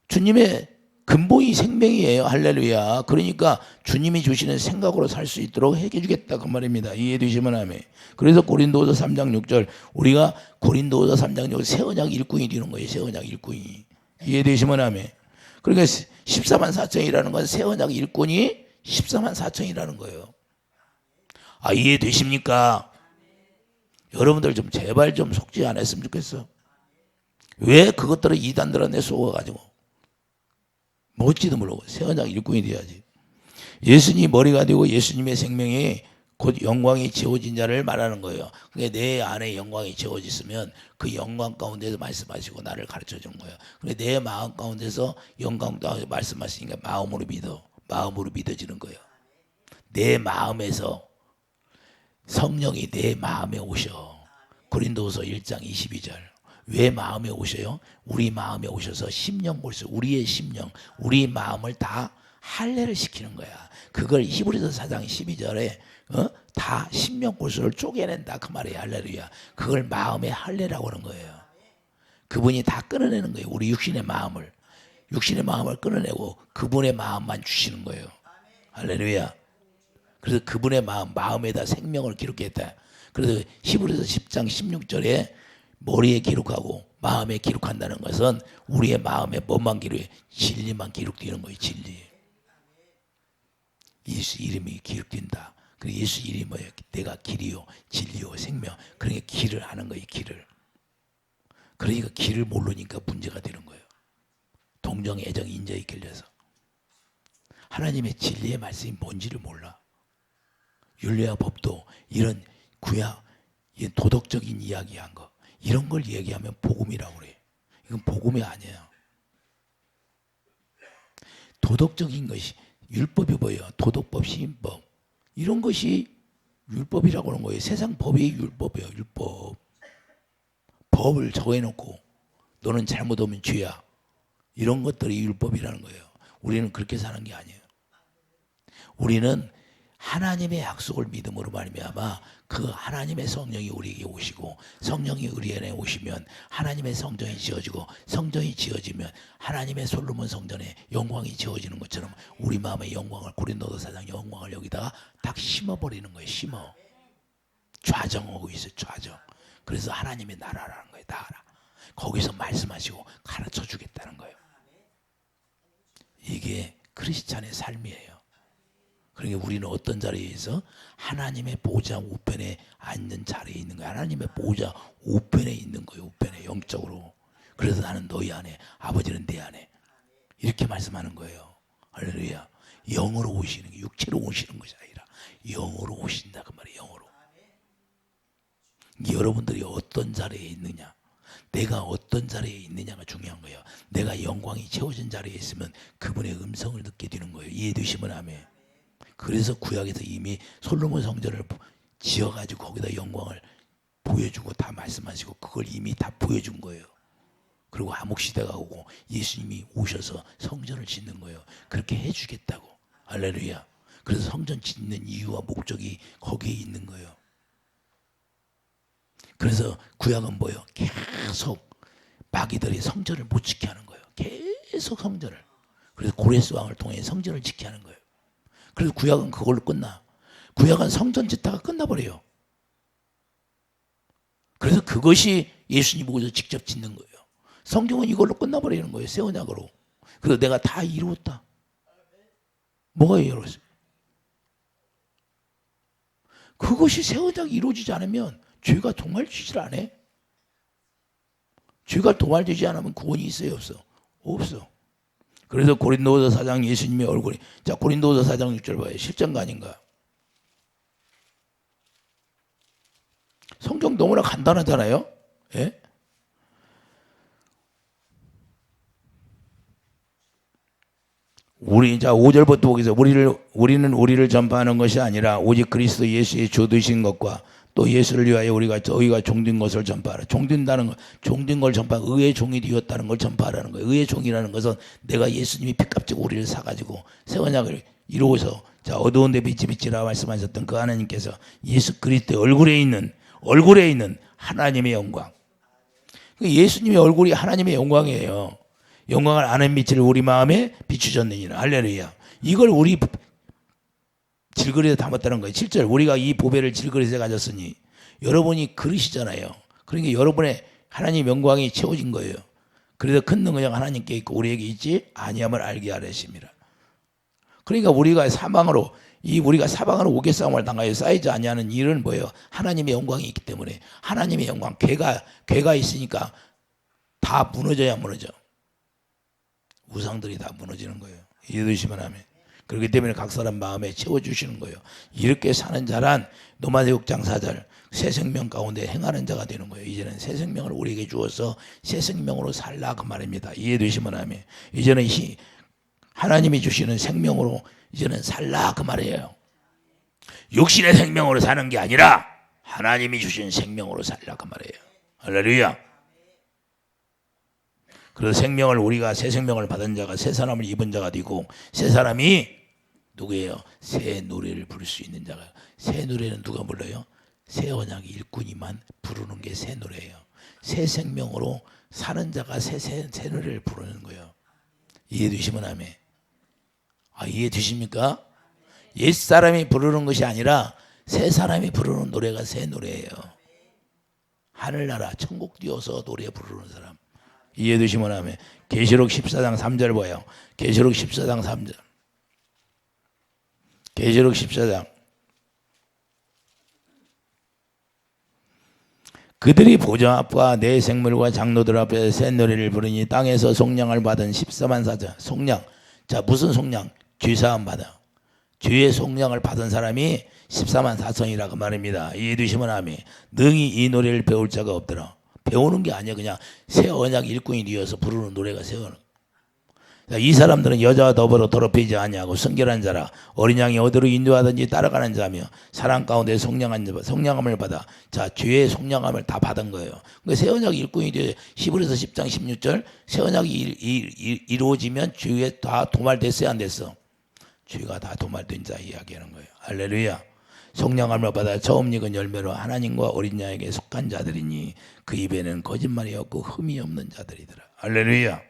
주님의 근본이 생명이에요. 할렐루야. 그러니까 주님이 주시는 생각으로 살 수 있도록 해주겠다 그 말입니다. 이해되시면 아멘. 그래서 고린도후서 3장 6절 우리가 고린도후서 3장 6절 새 언약 일꾼이 되는 거예요. 새 언약 일꾼이. 이해되시면 아멘. 그러니까 14만 4천이라는 건 새 언약 일꾼이 14만 4천이라는 거예요. 아, 이해되십니까? 여러분들 좀 제발 좀 속지 안 했으면 좋겠어. 왜 그것들을 이단들한테 속아가지고 뭔지도 모르고 새 언약 일꾼이 돼야지. 예수님이 머리가 되고 예수님의 생명이 곧 영광이 채워진 자를 말하는 거예요. 그러니까 내 안에 영광이 채워졌으면 그 영광 가운데서 말씀하시고 나를 가르쳐 준 거예요. 근데 내 마음 가운데서 영광 가운데 말씀하시니까 마음으로 믿어지는 거예요. 내 마음에서 성령이 내 마음에 오셔. 고린도후서 1장 22절. 왜 마음에 오셔요? 우리 마음에 오셔서 심령골수, 우리의 심령, 우리 마음을 다 할례를 시키는 거야. 그걸 히브리서 4장 12절에 다 심령골수를 쪼개낸다 그 말이에요. 할렐루야. 그걸 마음의 할례라고 하는 거예요. 그분이 다 끊어내는 거예요. 우리 육신의 마음을 끊어내고 그분의 마음만 주시는 거예요. 할렐루야. 그래서 그분의 마음에다 생명을 기록했다. 그래서 히브리서 10장 16절에 머리에 기록하고 마음에 기록한다는 것은 우리의 마음에 뭐만 기록해? 진리만 기록되는 거예요. 진리. 예수 이름이 기록된다. 그리고 예수 이름이 뭐예요? 내가 길이요 진리요 생명. 그러니까 길을 하는 거예요. 길을. 그러니까 길을 모르니까 문제가 되는 거예요. 동정, 애정, 인자에 길려서 하나님의 진리의 말씀이 뭔지를 몰라. 율례와 법도 이런 구약 도덕적인 이야기한 거 이런 걸 얘기하면 복음이라고 그래. 이건 복음이 아니에요. 도덕적인 것이 율법이 뭐예요? 도덕법, 시인법 이런 것이 율법이라고 하는 거예요. 세상 법이 율법이에요. 율법. 법을 정해놓고 너는 잘못하면 죄야. 이런 것들이 율법이라는 거예요. 우리는 그렇게 사는 게 아니에요. 우리는 하나님의 약속을 믿음으로 말미암아 그 하나님의 성령이 우리에게 오시고 성령이 우리 안에 오시면 하나님의 성전이 지어지고 성전이 지어지면 하나님의 솔로몬 성전에 영광이 지어지는 것처럼 우리 마음의 영광을 고린도서 4장 영광을 여기다가 딱 심어버리는 거예요. 심어. 좌정하고 있어요. 좌정. 그래서 하나님의 나라라는 거예요. 나라. 거기서 말씀하시고 가르쳐 주겠다는 거예요. 이게 크리스찬의 삶이에요. 그러니까 우리는 어떤 자리에서 하나님의 보좌 우편에 앉는 자리에 있는 거예요. 하나님의 보좌 우편에 있는 거예요. 우편에 영적으로. 그래서 나는 너희 안에, 아버지는 내 안에. 이렇게 말씀하는 거예요. 할렐루야. 영으로 오시는 게 육체로 오시는 것이 아니라 영으로 오신다 그 말이에요. 영으로. 여러분들이 어떤 자리에 있느냐, 내가 어떤 자리에 있느냐가 중요한 거예요. 내가 영광이 채워진 자리에 있으면 그분의 음성을 듣게 되는 거예요. 이해되시면 아멘. 그래서 구약에서 이미 솔로몬 성전을 지어가지고 거기다 영광을 보여주고 다 말씀하시고 그걸 이미 다 보여준 거예요. 그리고 암흑시대가 오고 예수님이 오셔서 성전을 짓는 거예요. 그렇게 해주겠다고. 할렐루야. 그래서 성전 짓는 이유와 목적이 거기에 있는 거예요. 그래서 구약은 뭐예요? 계속 마귀들이 성전을 못 지게 하는 거예요. 계속 성전을. 그래서 고레스 왕을 통해 성전을 지게 하는 거예요. 그래서 구약은 그걸로 끝나. 구약은 성전 짓다가 끝나버려요. 그래서 그것이 예수님 오셔서 직접 짓는 거예요. 성경은 이걸로 끝나버리는 거예요. 새 언약으로. 그래서 내가 다 이루었다. 뭐가 이루었어요? 그것이 새 언약이 이루어지지 않으면 죄가 도말되질 않아. 죄가 도말되지 않으면 구원이 있어요? 없어? 없어. 그래서 고린도서 4장 예수님의 얼굴이, 자 고린도서 4장 6절 봐요. 실전가 아닌가? 성경 너무나 간단하잖아요. 예? 자 5절부터 보겠습니다. 우리는 우리를 전파하는 것이 아니라 오직 그리스도 예수의 주 되신 것과 또 예수를 위하여 저희가 종된 것을 전파하라. 종된다는 것, 종된 걸 전파, 의의 종이 되었다는 걸 전파하라는 거예요. 의의 종이라는 것은 내가 예수님이 피값지고 우리를 사가지고 새 언약을 이루어서, 자 어두운 데 빛이 비치라 말씀하셨던 그 하나님께서 예수 그리스도의 얼굴에 있는 하나님의 영광. 예수님의 얼굴이 하나님의 영광이에요. 영광을 아는 빛을 우리 마음에 비추셨느니라. 할렐루야. 이걸 우리 질그릇에 담았다는 거예요. 7절 우리가 이 보배를 질그릇에 가졌으니, 여러분이 그릇이잖아요. 그러니까 여러분의 하나님 영광이 채워진 거예요. 그래서 큰 능력 하나님께 있고 우리에게 있지 아니함을 알게 하려심이라. 그러니까 우리가 사방으로 오개싸움을 당하여 쌓이지 아니하는 일은 뭐예요? 하나님의 영광이 있기 때문에. 하나님의 영광, 괴가 있으니까 다 무너져야 무너져. 우상들이 다 무너지는 거예요. 이해되시면 아멘. 그렇기 때문에 각 사람 마음에 채워주시는 거예요. 이렇게 사는 자란 로마서 6장 4절 새 생명 가운데 행하는 자가 되는 거예요. 이제는 새 생명을 우리에게 주어서 새 생명으로 살라 그 말입니다. 이해되시면 아멘. 이제는 하나님이 주시는 생명으로 이제는 살라 그 말이에요. 육신의 생명으로 사는 게 아니라 하나님이 주신 생명으로 살라 그 말이에요. 할렐루야. 그래서 생명을, 우리가 새 생명을 받은 자가 새 사람을 입은 자가 되고, 새 사람이 누구예요? 새 노래를 부를 수 있는 자가. 새 노래는 누가 불러요? 새 언약 일꾼이만 부르는 게 새 노래예요. 새 생명으로 사는 자가 새 노래를 부르는 거예요. 이해되시면 아멘. 이해되십니까? 옛 사람이 부르는 것이 아니라 새 사람이 부르는 노래가 새 노래예요. 하늘나라 천국 뛰어서 노래 부르는 사람. 이해되시면 하면 계시록 14장 3절 봐요. 계시록 14장 3절. 계시록 14장. 그들이 보좌 앞과 내 생물과 장로들 앞에 새 노래를 부르니 땅에서 속량을 받은 14만 사자. 속량. 자, 무슨 속량? 죄사함 받아. 죄의 속량을 받은 사람이 14만 4천이라고 말입니다. 이해되시면 하면 능히 이 노래를 배울 자가 없더라. 배우는 게 아니야. 그냥 새 언약 일꾼이 되어서 부르는 노래가 새 언약. 이 사람들은 여자와 더불어 더럽히지 아니하고 순결한 자라 어린 양이 어디로 인도하든지 따라가는 자며 사랑 가운데 속량함을 받아. 자, 죄의 속량함을 다 받은 거예요. 그러니까 새 언약 일꾼이 돼. 히브리서 10장 16절 새 언약이 이루어지면 죄에 다 도말됐어요, 안 됐어? 죄가 다 도말된 자 이야기하는 거예요. 할렐루야. 속량함을 받아 처음 익은 열매로 하나님과 어린 양에게 속한 자들이니 그 입에는 거짓말이 없고 흠이 없는 자들이더라. 할렐루야.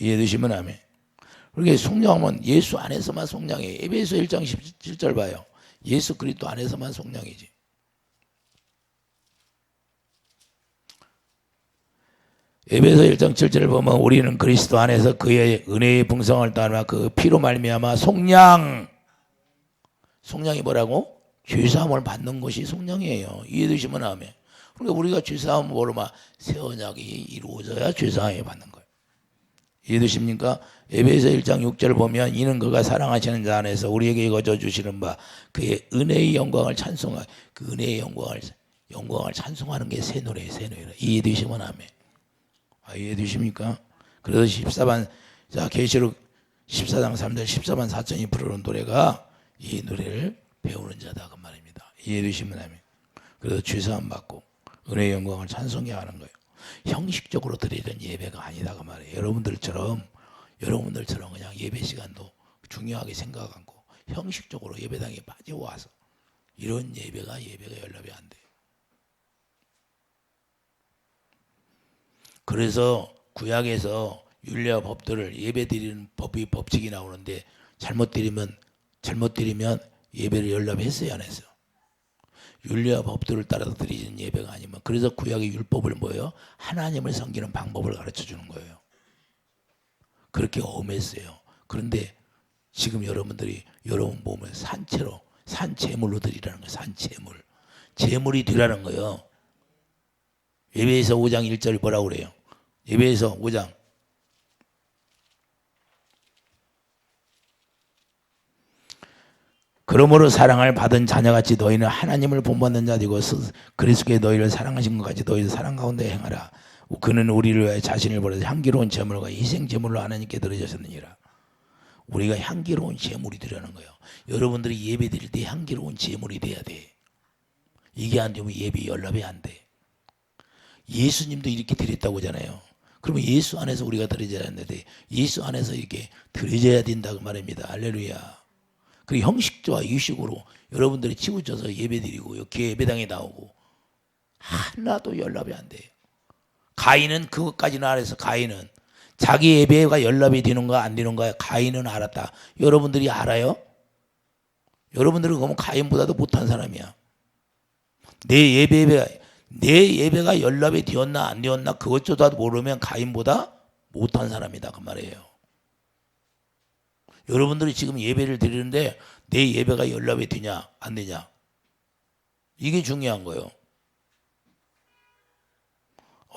이해되시면 아멘. 그렇게 속량하면 예수 안에서만 속량해. 에베소 1장 17절 봐요. 예수 그리스도 안에서만 속량이지. 에베소 1장 7절을 보면 우리는 그리스도 안에서 그의 은혜의 풍성을 따라 그 피로 말미암아 속량이 뭐라고? 죄사함을 받는 것이 속량이에요. 이해되시면 아멘. 그러니까 우리가 죄사함을 모르면 새 언약이 이루어져야 죄사함을 받는 거예요. 이해되십니까? 에베소 1장 6절 보면 이는 그가 사랑하시는 자 안에서 우리에게 거저 주시는 바 그의 은혜의 영광을 찬송하. 그 은혜의 영광을 찬송하는 게 새 노래예요. 새 노래. 이해되시면 아멘. 이해되십니까? 그래서 14반 자 계시록 14장 3절 14만 4천이 부르는 노래가 이 노래를 배우는 자다 그 말입니다. 이해되시면 아멘. 그래서 죄사함 받고 은혜의 영광을 찬송해야 하는 거예요. 형식적으로 드리는 예배가 아니다 그 말이에요. 여러분들처럼 그냥 예배 시간도 중요하게 생각하고 형식적으로 예배당에 빠져와서 이런 예배가 연락이 안 돼요. 그래서 구약에서 율례와 법들을 예배 드리는 법칙이 나오는데 잘못 드리면 예배를 연락했어요, 안 했어요? 율례와 법들을 따라서 드리는 예배가 아니면 그래서 구약의 율법을 뭐예요? 하나님을 섬기는 방법을 가르쳐 주는 거예요. 그렇게 엄했어요. 그런데 지금 여러분 보면 산채물로 드리라는 거예요. 산채물. 제물이 되라는 거예요. 예배에서 5장 1절 뭐라고 그래요? 예배에서 5장 그러므로 사랑을 받은 자녀같이 너희는 하나님을 본받는 자들이고 그리스도께 너희를 사랑하신 것 같이 너희도 사랑 가운데 행하라. 그는 우리를 위하여 자신을 버려서 향기로운 제물과 희생 제물로 하나님께 드리셨느니라. 우리가 향기로운 제물이 되라는 거예요. 여러분들이 예배 드릴 때 향기로운 제물이 돼야 돼. 이게 안 되면 예배 연락이 안 돼. 예수님도 이렇게 드렸다고 하잖아요. 그러면 예수 안에서 우리가 드려야 하는데 예수 안에서 이렇게 드려야 된다고 말입니다. 할렐루야. 그리고 형식과 유식으로 여러분들이 치우쳐서 예배드리고 이렇게 예배당에 나오고 하나도 연락이 안 돼요. 가인은 그것까지는 알아서 가인은 자기 예배가 연락이 되는가 안 되는가 가인은 알았다. 여러분들이 알아요? 여러분들은 그러면 가인보다도 못한 사람이야. 내 예배가 연락이 되었나 안 되었나 그것조차도 모르면 가인보다 못한 사람이다 그 말이에요. 여러분들이 지금 예배를 드리는데 내 예배가 연락이 되냐 안 되냐 이게 중요한 거예요.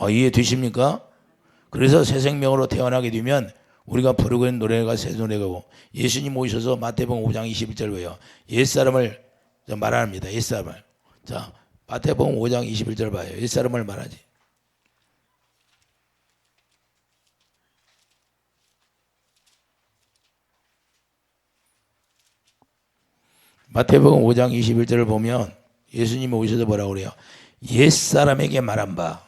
이해되십니까? 그래서 새 생명으로 태어나게 되면 우리가 부르고 있는 노래가 새 노래고 예수님 오셔서 마태복음 5장 21절 왜요? 옛사람을 말합니다. 옛사람을. 자 마태복음 5장 21절 봐요. 옛사람을 말하지. 마태복음 5장 21절을 보면 예수님이 오셔서 뭐라고 그래요? 옛사람에게 말한 바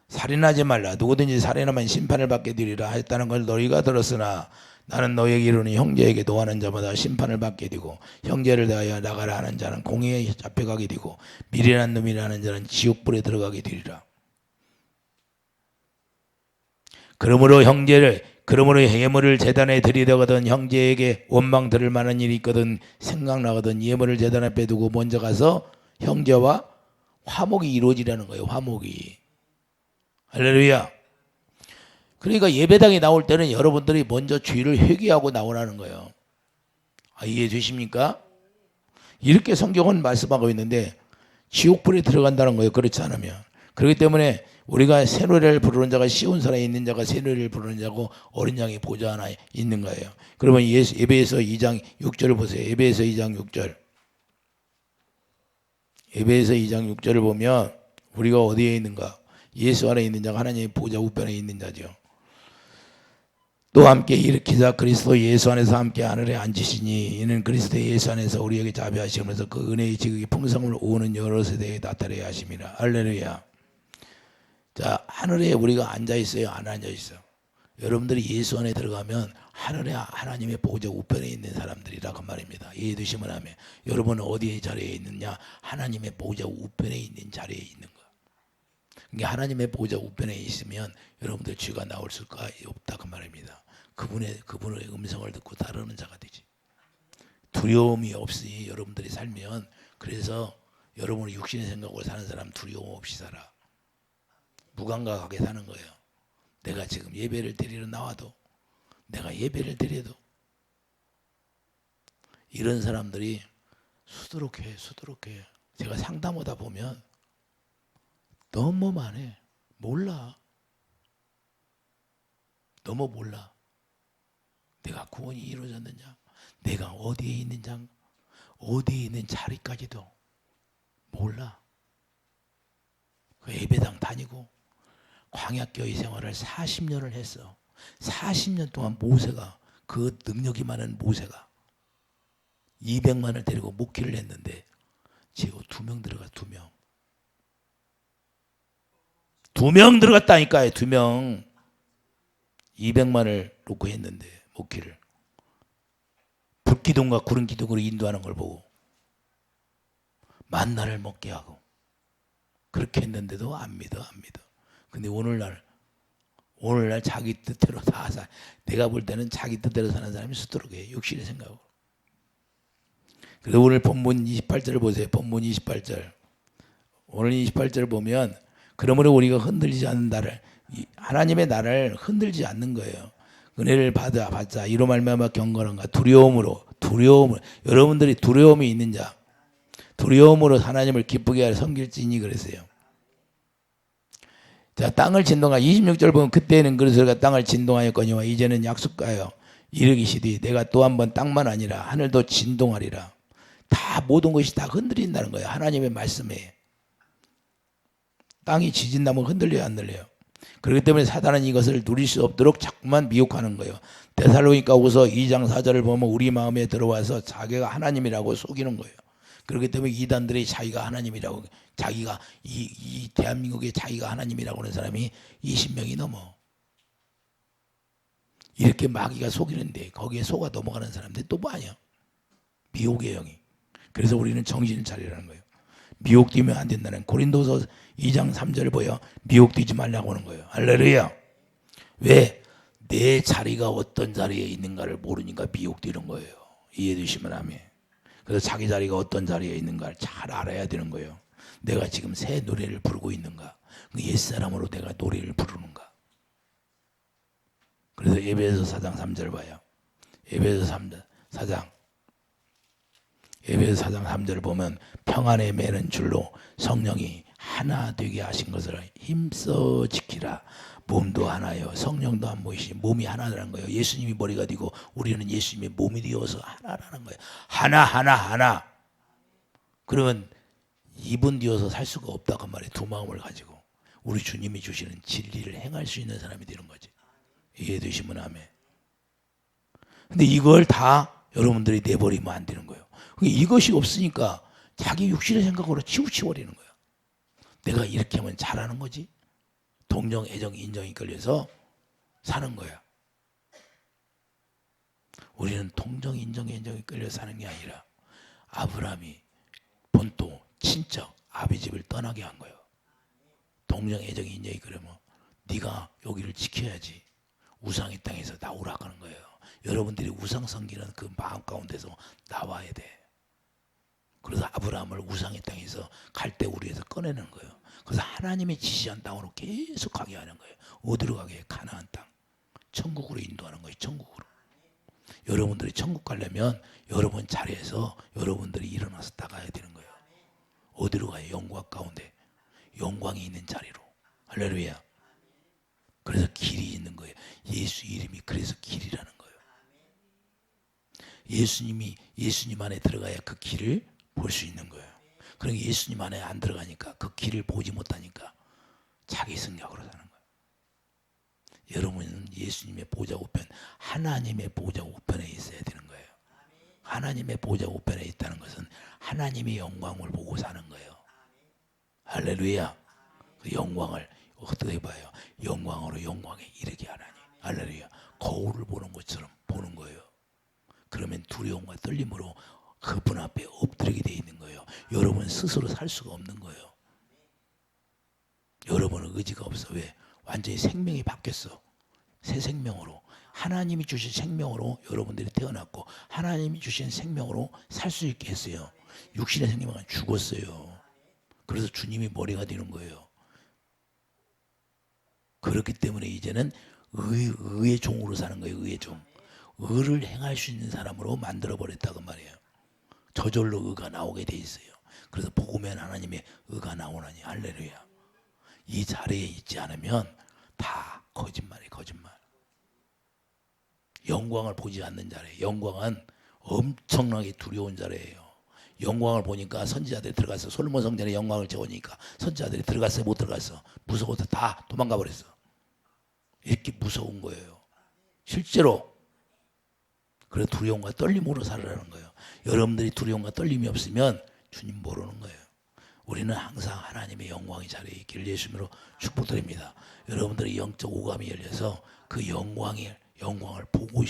살인하지 말라. 누구든지 살인하면 심판을 받게 되리라 했다는 걸 너희가 들었으나 나는 너희에게 이르노니 형제에게 노하는 자마다 심판을 받게 되고 형제를 대하여 나가라 하는 자는 공의에 잡혀가게 되고 미련한 놈이라는 자는 지옥불에 들어가게 되리라. 그러므로 예물을 제단에 드리려거든 형제에게 원망 들을 만한 일이 있거든 생각나거든 예물을 제단 앞에 두고 먼저 가서 형제와 화목이 이루어지라는 거예요. 화목이. 할렐루야. 그러니까 예배당에 나올 때는 여러분들이 먼저 죄를 회개하고 나오라는 거예요. 이해되십니까? 이렇게 성경은 말씀하고 있는데 지옥불에 들어간다는 거예요. 그렇지 않으면. 그렇기 때문에 우리가 새 노래를 부르는 자가 시온산에 있는 자가 새 노래를 부르는 자고 어린 양의 보좌 하나 있는 거예요. 그러면 에베소 2장 6절을 보세요. 에베소 2장 6절. 에베소 2장 6절을 보면 우리가 어디에 있는가? 예수 안에 있는 자가 하나님의 보좌 우편에 있는 자죠. 또 함께 일으키사 그리스도 예수 안에서 함께 하늘에 앉으시니 이는 그리스도 예수 안에서 우리에게 자비하시면서 그 은혜의 지극히 풍성을 오는 여러 세대에 나타내야 하심이라. 할렐루야. 자, 하늘에 우리가 앉아 있어요, 안 앉아 있어요? 여러분들이 예수 안에 들어가면 하늘에 하나님의 보좌 우편에 있는 사람들이라고 말입니다. 이해되시면 하면 여러분은 어디에 자리에 있느냐? 하나님의 보좌 우편에 있는 자리에 있는 거. 그러니까 하나님의 보좌 우편에 있으면 여러분들 죄가 나올 수가 없다 그 말입니다. 그분의 음성을 듣고 따르는 자가 되지. 두려움이 없이 여러분들이 살면, 그래서 여러분이 육신의 생각으로 사는 사람 두려움 없이 살아. 무감각하게 사는 거예요. 내가 지금 예배를 드리러 나와도, 내가 예배를 드려도 이런 사람들이 수두룩해. 제가 상담하다 보면 너무 많아. 몰라. 너무 몰라. 내가 구원이 이루어졌느냐, 내가 어디에 있는지, 어디에 있는 자리까지도 몰라. 그 예배당 다니고 광야교회 생활을 40년을 했어. 40년 동안 모세가, 그 능력이 많은 모세가 200만을 데리고 목회를 했는데 지금 2명 들어가. 2명 들어갔다니까요. 2명. 200만을 놓고 했는데 목회를 불기둥과 구름 기둥으로 인도하는 걸 보고 만나를 먹게 하고 그렇게 했는데도 안 믿어. 근데 오늘날 자기 뜻대로 다 사. 내가 볼 때는 자기 뜻대로 사는 사람이 수두룩해. 육신의 생각으로. 그래서 오늘 본문 28절을 보세요. 본문 28절. 오늘 28절 보면, 그러므로 우리가 흔들리지 않는 나를, 하나님의 나를 흔들지 않는 거예요. 은혜를 받자 이로 말미암아 경건한가. 두려움으로. 여러분들이 두려움이 있는 자, 두려움으로 하나님을 기쁘게 하여 섬길지니 그랬어요. 자, 땅을 진동하. 26절 보면 그때는 그리스도가 땅을 진동하였거니와 이제는 약속하여 이르기시되 내가 또 한 번 땅만 아니라 하늘도 진동하리라. 다 모든 것이 다 흔들린다는 거예요. 하나님의 말씀에. 땅이 지진다면 흔들려요, 안 흔들려요? 그렇기 때문에 사단은 이것을 누릴 수 없도록 자꾸만 미혹하는 거예요. 데살로니가후서 2장 4절을 보면 우리 마음에 들어와서 자기가 하나님이라고 속이는 거예요. 그렇기 때문에 이단들이 자기가 하나님이라고, 자기가 이 대한민국에 자기가 하나님이라고 하는 사람이 20명이 넘어. 이렇게 마귀가 속이는데 거기에 속아 넘어가는 사람들 또 뭐 아니야? 미혹의 영이. 그래서 우리는 정신을 차리라는 거예요. 미혹되면 안 된다는. 고린도서 2장 3절 보여. 미혹되지 말라고 하는 거예요. 할렐루야. 왜? 내 자리가 어떤 자리에 있는가를 모르니까 미혹되는 거예요. 이해되시면 아멘. 그래서 자기 자리가 어떤 자리에 있는가를 잘 알아야 되는 거예요. 내가 지금 새 노래를 부르고 있는가? 옛사람으로 내가 노래를 부르는가? 그래서 에베소 4장 3절 봐요. 에베소 4장 3절을 보면 평안에 매는 줄로 성령이 하나 되게 하신 것을 힘써 지키라. 몸도 하나요. 성령도 한 몸이시. 몸이 하나라는 거예요. 예수님이 머리가 되고 우리는 예수님의 몸이 되어서 하나라는 거예요. 하나. 그러면 이분 되어서 살 수가 없다고 말이에요. 두 마음을 가지고 우리 주님이 주시는 진리를 행할 수 있는 사람이 되는 거지. 이해되시면 아멘. 근데 이걸 다 여러분들이 내버리면 안 되는 거예요. 이것이 없으니까 자기 육신의 생각으로 치우쳐버리는 거예요. 내가 이렇게 하면 잘하는 거지. 동정, 애정, 인정이 끌려서 사는 거야. 우리는 동정, 인정, 애정이 끌려서 사는 게 아니라 아브라함이 본토, 친척, 아비 집을 떠나게 한 거예요. 동정, 애정, 인정이 끌려면 네가 여기를 지켜야지. 우상의 땅에서 나오라고 하는 거예요. 여러분들이 우상 섬기는 그 마음 가운데서 나와야 돼. 그래서 아브라함을 우상의 땅에서 갈대우리에서 꺼내는 거예요. 그래서 하나님이 지시한 땅으로 계속 가게 하는 거예요. 어디로 가게? 가나안 땅. 천국으로 인도하는 거예요. 천국으로. 여러분들이 천국 가려면 여러분 자리에서 여러분들이 일어나서 나가야 되는 거예요. 어디로 가요? 영광 가운데. 영광이 있는 자리로. 할렐루야. 그래서 길이 있는 거예요. 예수 이름이 그래서 길이라는 거예요. 예수님 안에 들어가야 그 길을 볼 수 있는 거예요. 그러니까 예수님 안에 안 들어가니까 그 길을 보지 못하니까 자기 생각으로 사는 거예요. 여러분은 예수님의 보좌 우편, 하나님의 보좌 우편에 있어야 되는 거예요. 하나님의 보좌 우편에 있다는 것은 하나님의 영광을 보고 사는 거예요. 할렐루야. 그 영광을 어떻게 봐요? 영광으로 영광에 이르게 하나니. 할렐루야. 거울을 보는 것처럼 보는 거예요. 그러면 두려움과 떨림으로 그분 앞에 엎드리게 돼 있는 거예요. 여러분 스스로 살 수가 없는 거예요. 여러분은 의지가 없어. 왜? 완전히 생명이 바뀌었어. 새 생명으로. 하나님이 주신 생명으로 여러분들이 태어났고 하나님이 주신 생명으로 살 수 있게 했어요. 육신의 생명은 죽었어요. 그래서 주님이 머리가 되는 거예요. 그렇기 때문에 이제는 의의 종으로 사는 거예요. 의의 종. 의를 행할 수 있는 사람으로 만들어버렸다고 말이에요. 저절로 의가 나오게 돼 있어요. 그래서 복음엔 하나님의 의가 나오나니. 할렐루야. 이 자리에 있지 않으면 다 거짓말이에요. 거짓말. 영광을 보지 않는 자리예요. 영광은 엄청나게 두려운 자리예요. 영광을 보니까 선지자들이 들어갔어. 솔로몬 성전에 영광을 채우니까 선지자들이 들어갔어요? 못 들어갔어? 무서워서 다 도망가 버렸어. 이렇게 무서운 거예요. 실제로. 그래서 두려움과 떨림으로 살아라는 거예요. 여러분들이 두려움과 떨림이 없으면 주님 모르는 거예요. 우리는 항상 하나님의 영광이 자리에 있기를 예수님으로 축복드립니다. 여러분들의 영적 오감이 열려서 그 영광을 보고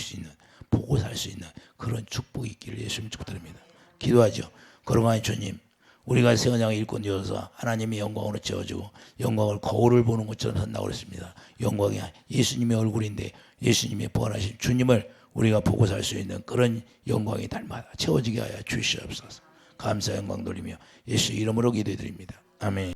살 수 있는 그런 축복이 있기를 예수님 축복드립니다. 기도하죠. 거룩하신 주님, 우리가 세원양의 일꾼 되어서 하나님의 영광으로 채워주고 영광을 거울을 보는 것처럼 산다고 그랬습니다. 영광이 예수님의 얼굴인데 예수님의 부활하신 주님을 우리가 보고 살 수 있는 그런 영광이 날마다 채워지게 하여 주시옵소서. 감사 영광 돌리며 예수 이름으로 기도드립니다. 아멘.